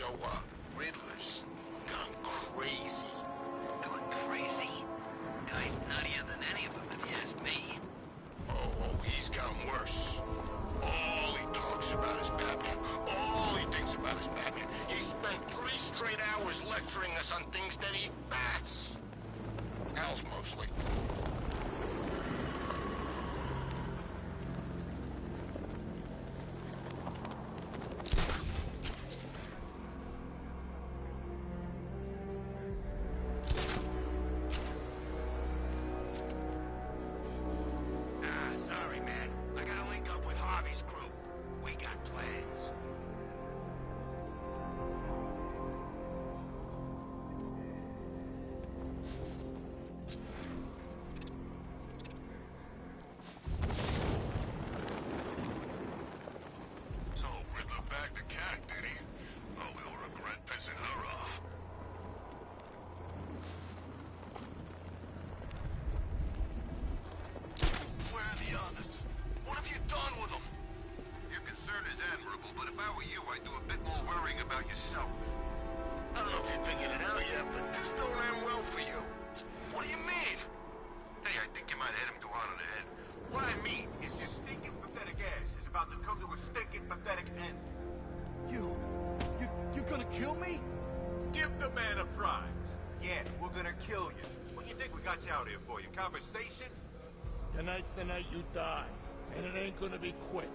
So, Riddler's gone crazy. Going crazy? Guy's nuttier than any of them, if you ask me. Oh, he's gotten worse. All he talks about is Batman. All he thinks about is Batman. He spent 3 straight hours lecturing us on things that eat bats. Owls, mostly. Sorry, man. I gotta link up with Harvey's crew. We got plans. So, Riddler bagged the cat, did he? Oh, we'll regret pissing her off. Where are the others? What have you done with them? Your concern is admirable, but if I were you, I'd do a bit more worrying about yourself. I don't know if you figured it out yet, but this don't end well for you. What do you mean? Hey, I think you might hit him too hard on the head. What I mean is your stinking pathetic ass is about to come to a stinking pathetic end. You're gonna kill me? Give the man a prize. Yeah, we're gonna kill you. What do you think we got you out here for? Your conversation? Tonight's the night you die, and it ain't gonna be quick.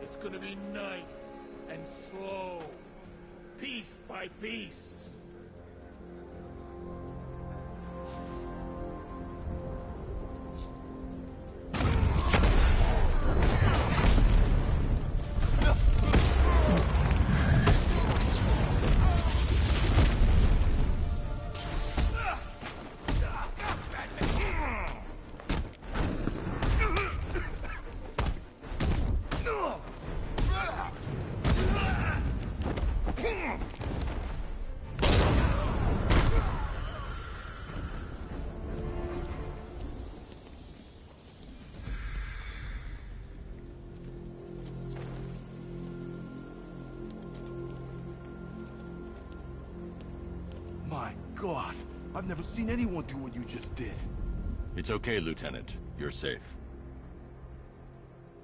It's gonna be nice and slow, piece by piece. My God, I've never seen anyone do what you just did. It's okay, Lieutenant. You're safe.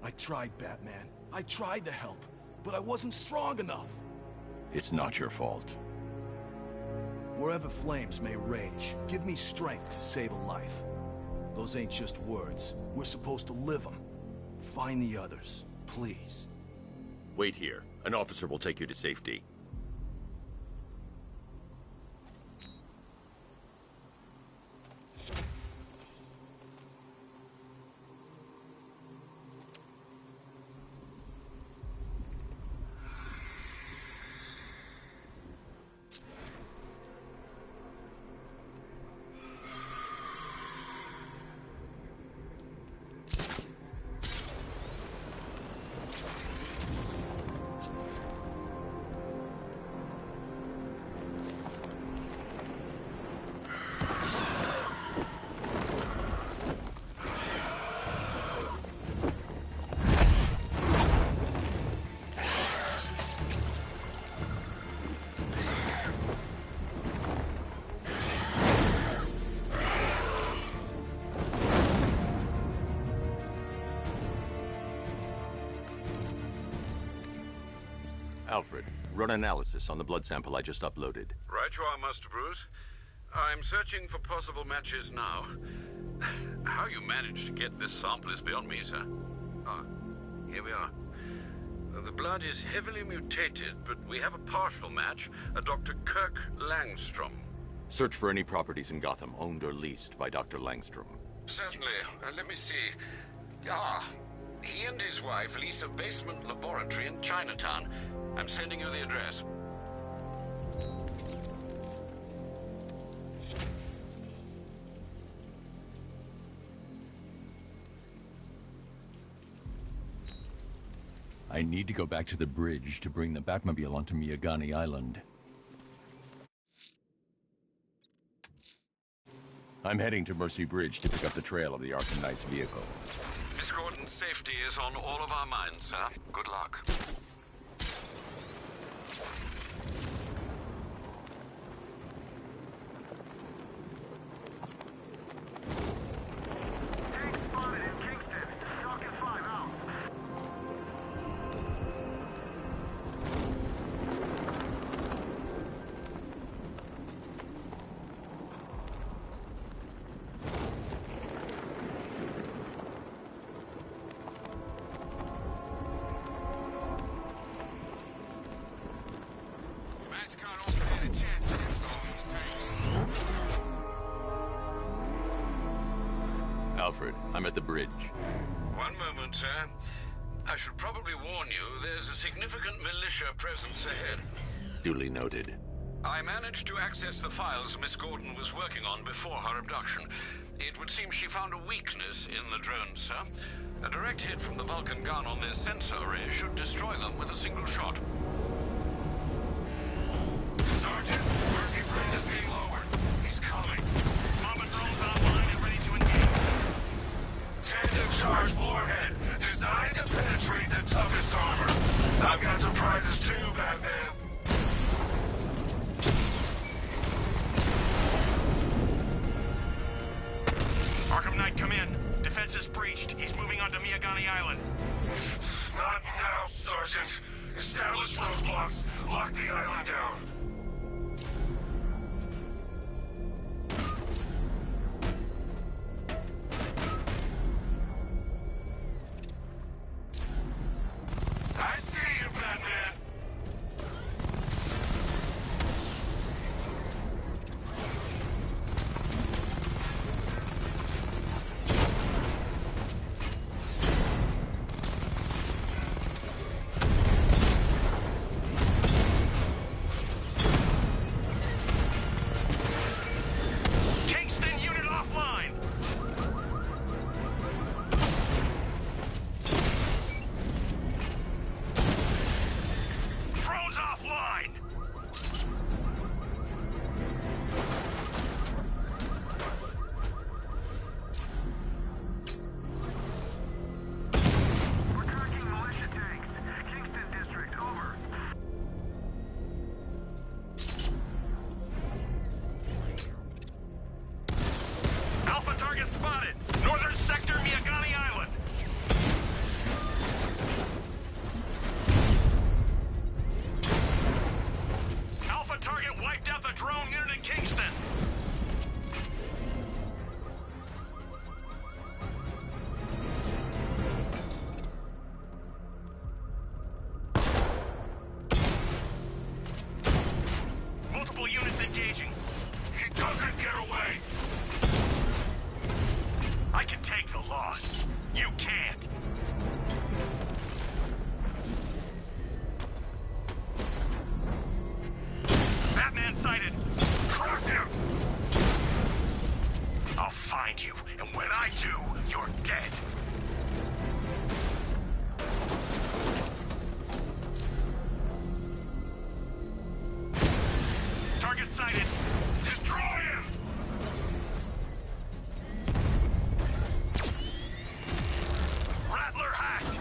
I tried, Batman. I tried to help, but I wasn't strong enough. It's not your fault. Wherever flames may rage, give me strength to save a life. Those ain't just words. We're supposed to live them. Find the others, please. Wait here. An officer will take you to safety. Alfred, run analysis on the blood sample I just uploaded. Right you are, Master Bruce. I'm searching for possible matches now. How you managed to get this sample is beyond me, sir. Ah, here we are. The blood is heavily mutated, but we have a partial match, a Dr. Kirk Langstrom. Search for any properties in Gotham owned or leased by Dr. Langstrom. Certainly. Let me see. Ah, he and his wife lease a basement laboratory in Chinatown. I'm sending you the address. I need to go back to the bridge to bring the Batmobile onto Miyagani Island. I'm heading to Mercy Bridge to pick up the trail of the Arkham Knight's vehicle. Miss Gordon's safety is on all of our minds, sir. Good luck. Nights got all paying attention to all these things. Alfred, I'm at the bridge. One moment, sir. I should probably warn you, there's a significant militia presence ahead. Duly noted. I managed to access the files Miss Gordon was working on before her abduction. It would seem she found a weakness in the drones, sir. A direct hit from the Vulcan gun on their sensor array should destroy them with a single shot. Sergeant, Mercy Bridge is being lowered. He's coming. Bomber drones online and ready to engage. Tandem charge warhead, designed to penetrate the toughest armor. I've got surprises too, Batman. Arkham Knight, come in. Defense is breached. He's moving onto Miyagani Island. Not now, Sergeant. Establish roadblocks. Lock the island down. I see you, Batman. Kingston unit offline. Drones offline. We're tracking militia tanks. Kingston District, over. Alpha target spotted. Northern sector, Miyagani Island. Alpha target wiped out the drone unit in Kingston. Multiple units engaging. He doesn't get away. I can take the loss. You can't. Batman sighted. Crush him. I'll find you, and when I do, you're dead. Target sighted. Destroy him. Rattler hacked.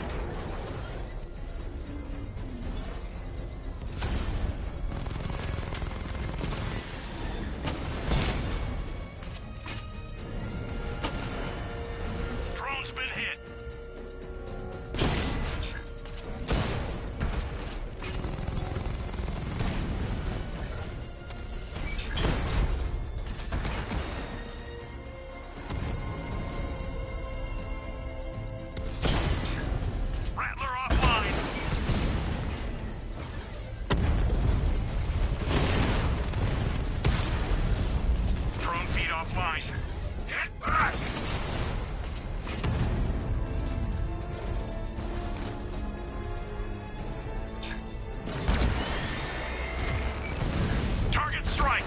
Drone's been hit. Rattler offline. Drone feed offline. Get back. Target strike.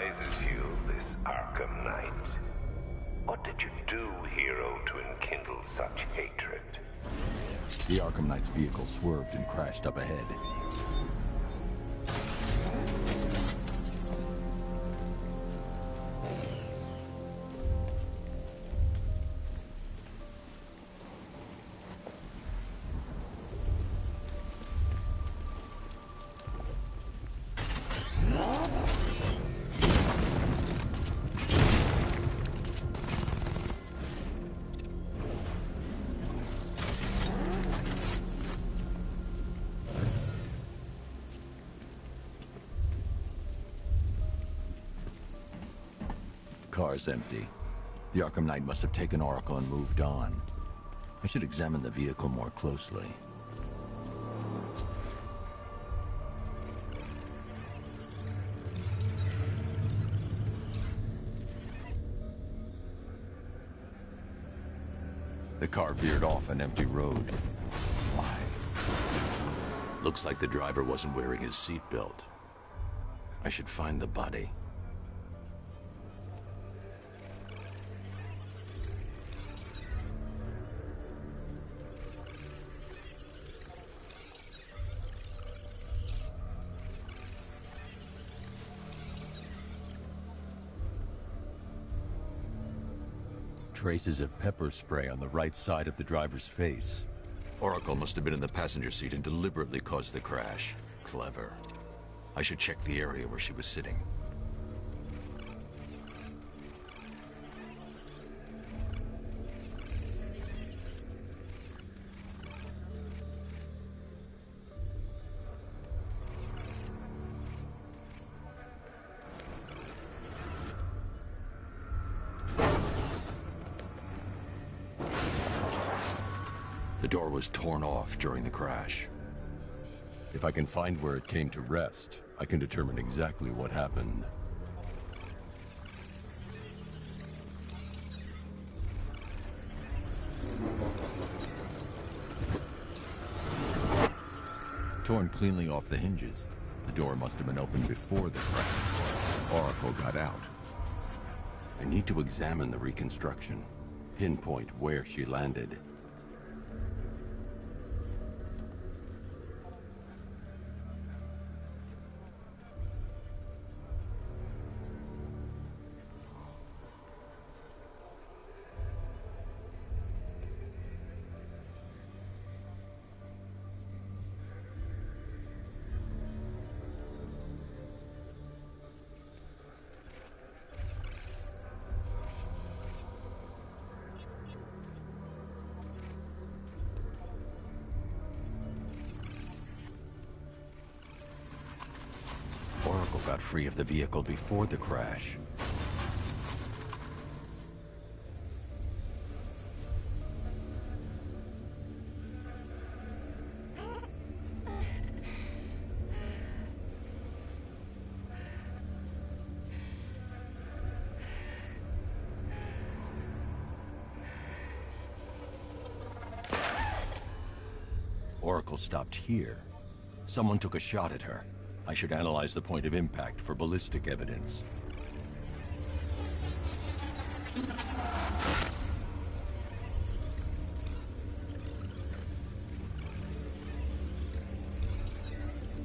surprises you, this Arkham Knight? What did you do, hero, to enkindle such hatred? The Arkham Knight's vehicle swerved and crashed up ahead. Car's empty. The Arkham Knight must have taken Oracle and moved on. I should examine the vehicle more closely. The car veered off an empty road. Why? Looks like the driver wasn't wearing his seatbelt. I should find the body. Traces of pepper spray on the right side of the driver's face. Oracle must have been in the passenger seat and deliberately caused the crash. Clever. I should check the area where she was sitting. The door was torn off during the crash. If I can find where it came to rest, I can determine exactly what happened. Torn cleanly off the hinges. The door must have been opened before the crash. Oracle got out. I need to examine the reconstruction, pinpoint where she landed. Oracle got free of the vehicle before the crash. Oracle stopped here. Someone took a shot at her. I should analyze the point of impact for ballistic evidence.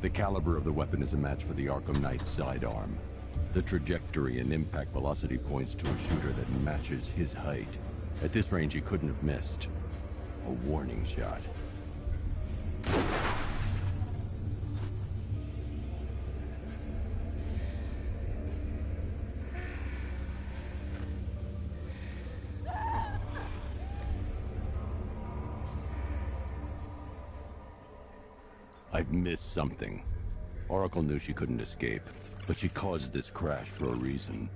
The caliber of the weapon is a match for the Arkham Knight's sidearm. The trajectory and impact velocity points to a shooter that matches his height. At this range, he couldn't have missed. A warning shot. I've missed something. Oracle knew she couldn't escape, but she caused this crash for a reason.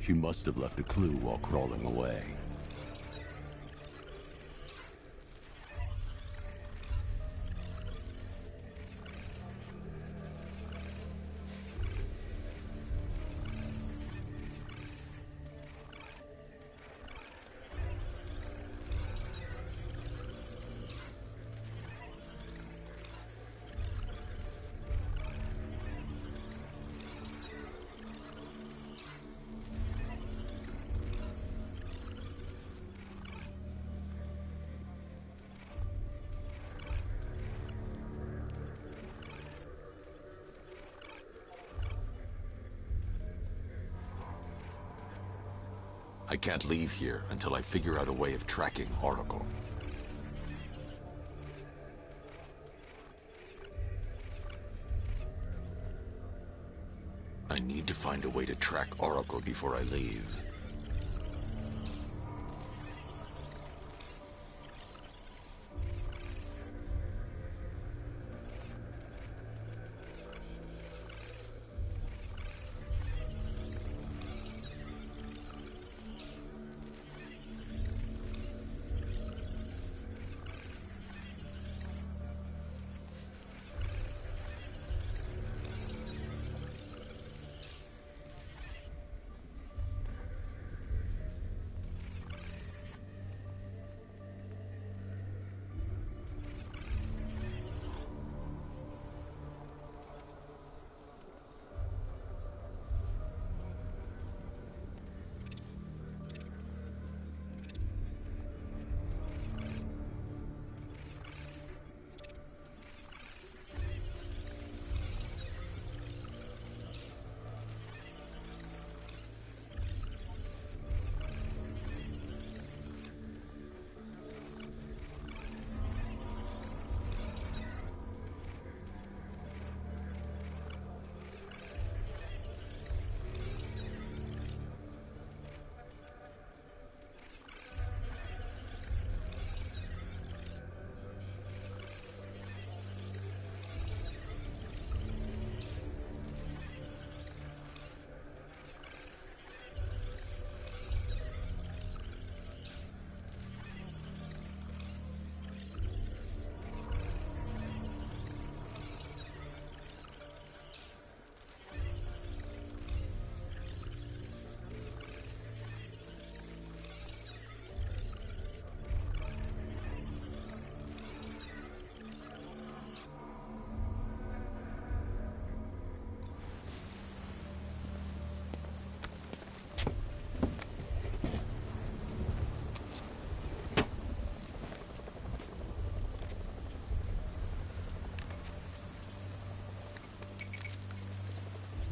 She must have left a clue while crawling away. I can't leave here until I figure out a way of tracking Oracle. I need to find a way to track Oracle before I leave.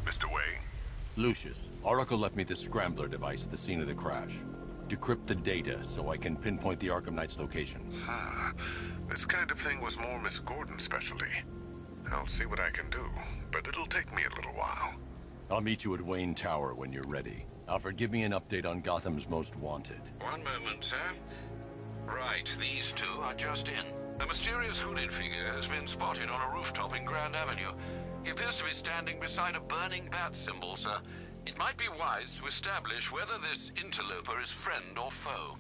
Mr. Wayne? Lucius, Oracle left me the scrambler device at the scene of the crash. Decrypt the data so I can pinpoint the Arkham Knight's location. This kind of thing was more Miss Gordon's specialty. I'll see what I can do, but it'll take me a little while. I'll meet you at Wayne Tower when you're ready. Alfred, give me an update on Gotham's Most Wanted. One moment, sir. Right, these two are just in. A mysterious hooded figure has been spotted on a rooftop in Grand Avenue. He appears to be standing beside a burning bat symbol, sir. It might be wise to establish whether this interloper is friend or foe.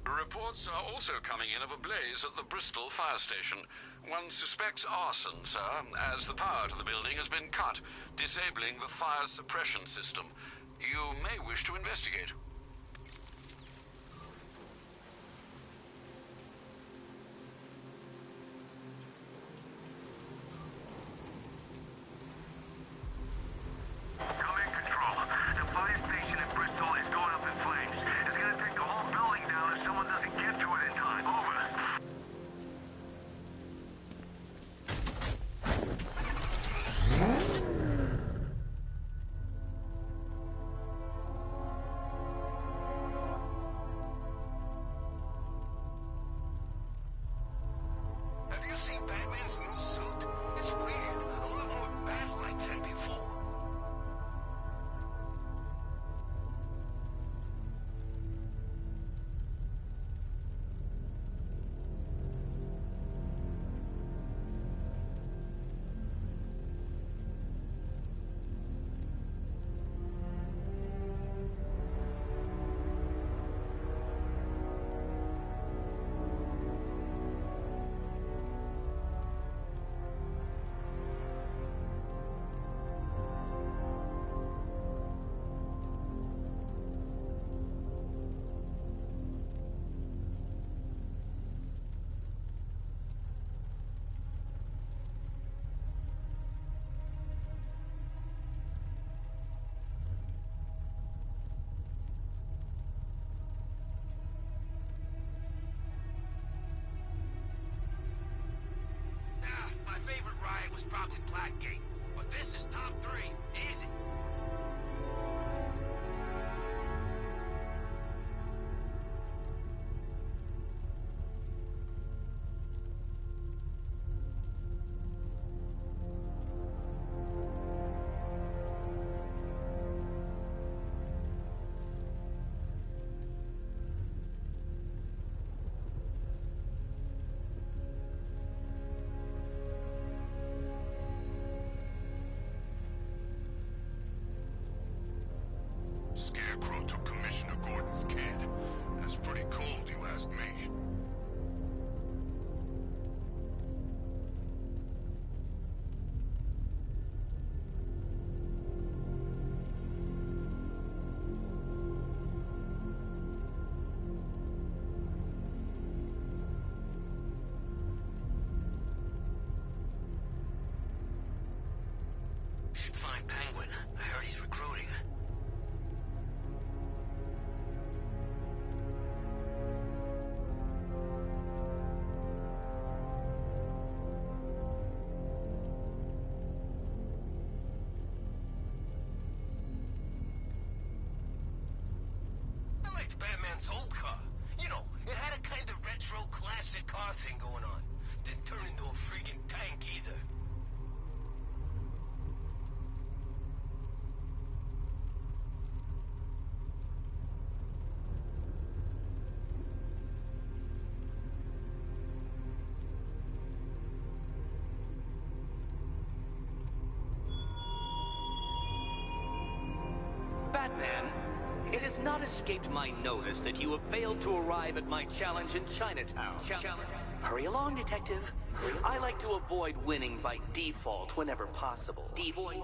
Reports are also coming in of a blaze at the Bristol fire station. One suspects arson, sir, as the power to the building has been cut, disabling the fire suppression system. You may wish to investigate. Batman's new suit? It's weird. A lot more bat-like than before. My favorite riot was probably Blackgate, but this is top 3. Easy. Scarecrow took Commissioner Gordon's kid. That's pretty cold, you ask me. Should find Penguin. I heard he's recruiting. I liked Batman's old car. You know, it had a kind of retro classic car thing going on. Didn't turn into a freaking tank either. Batman, it has not escaped my notice that you have failed to arrive at my challenge in Chinatown. Hurry along, Detective. I like to avoid winning by default whenever possible. Default.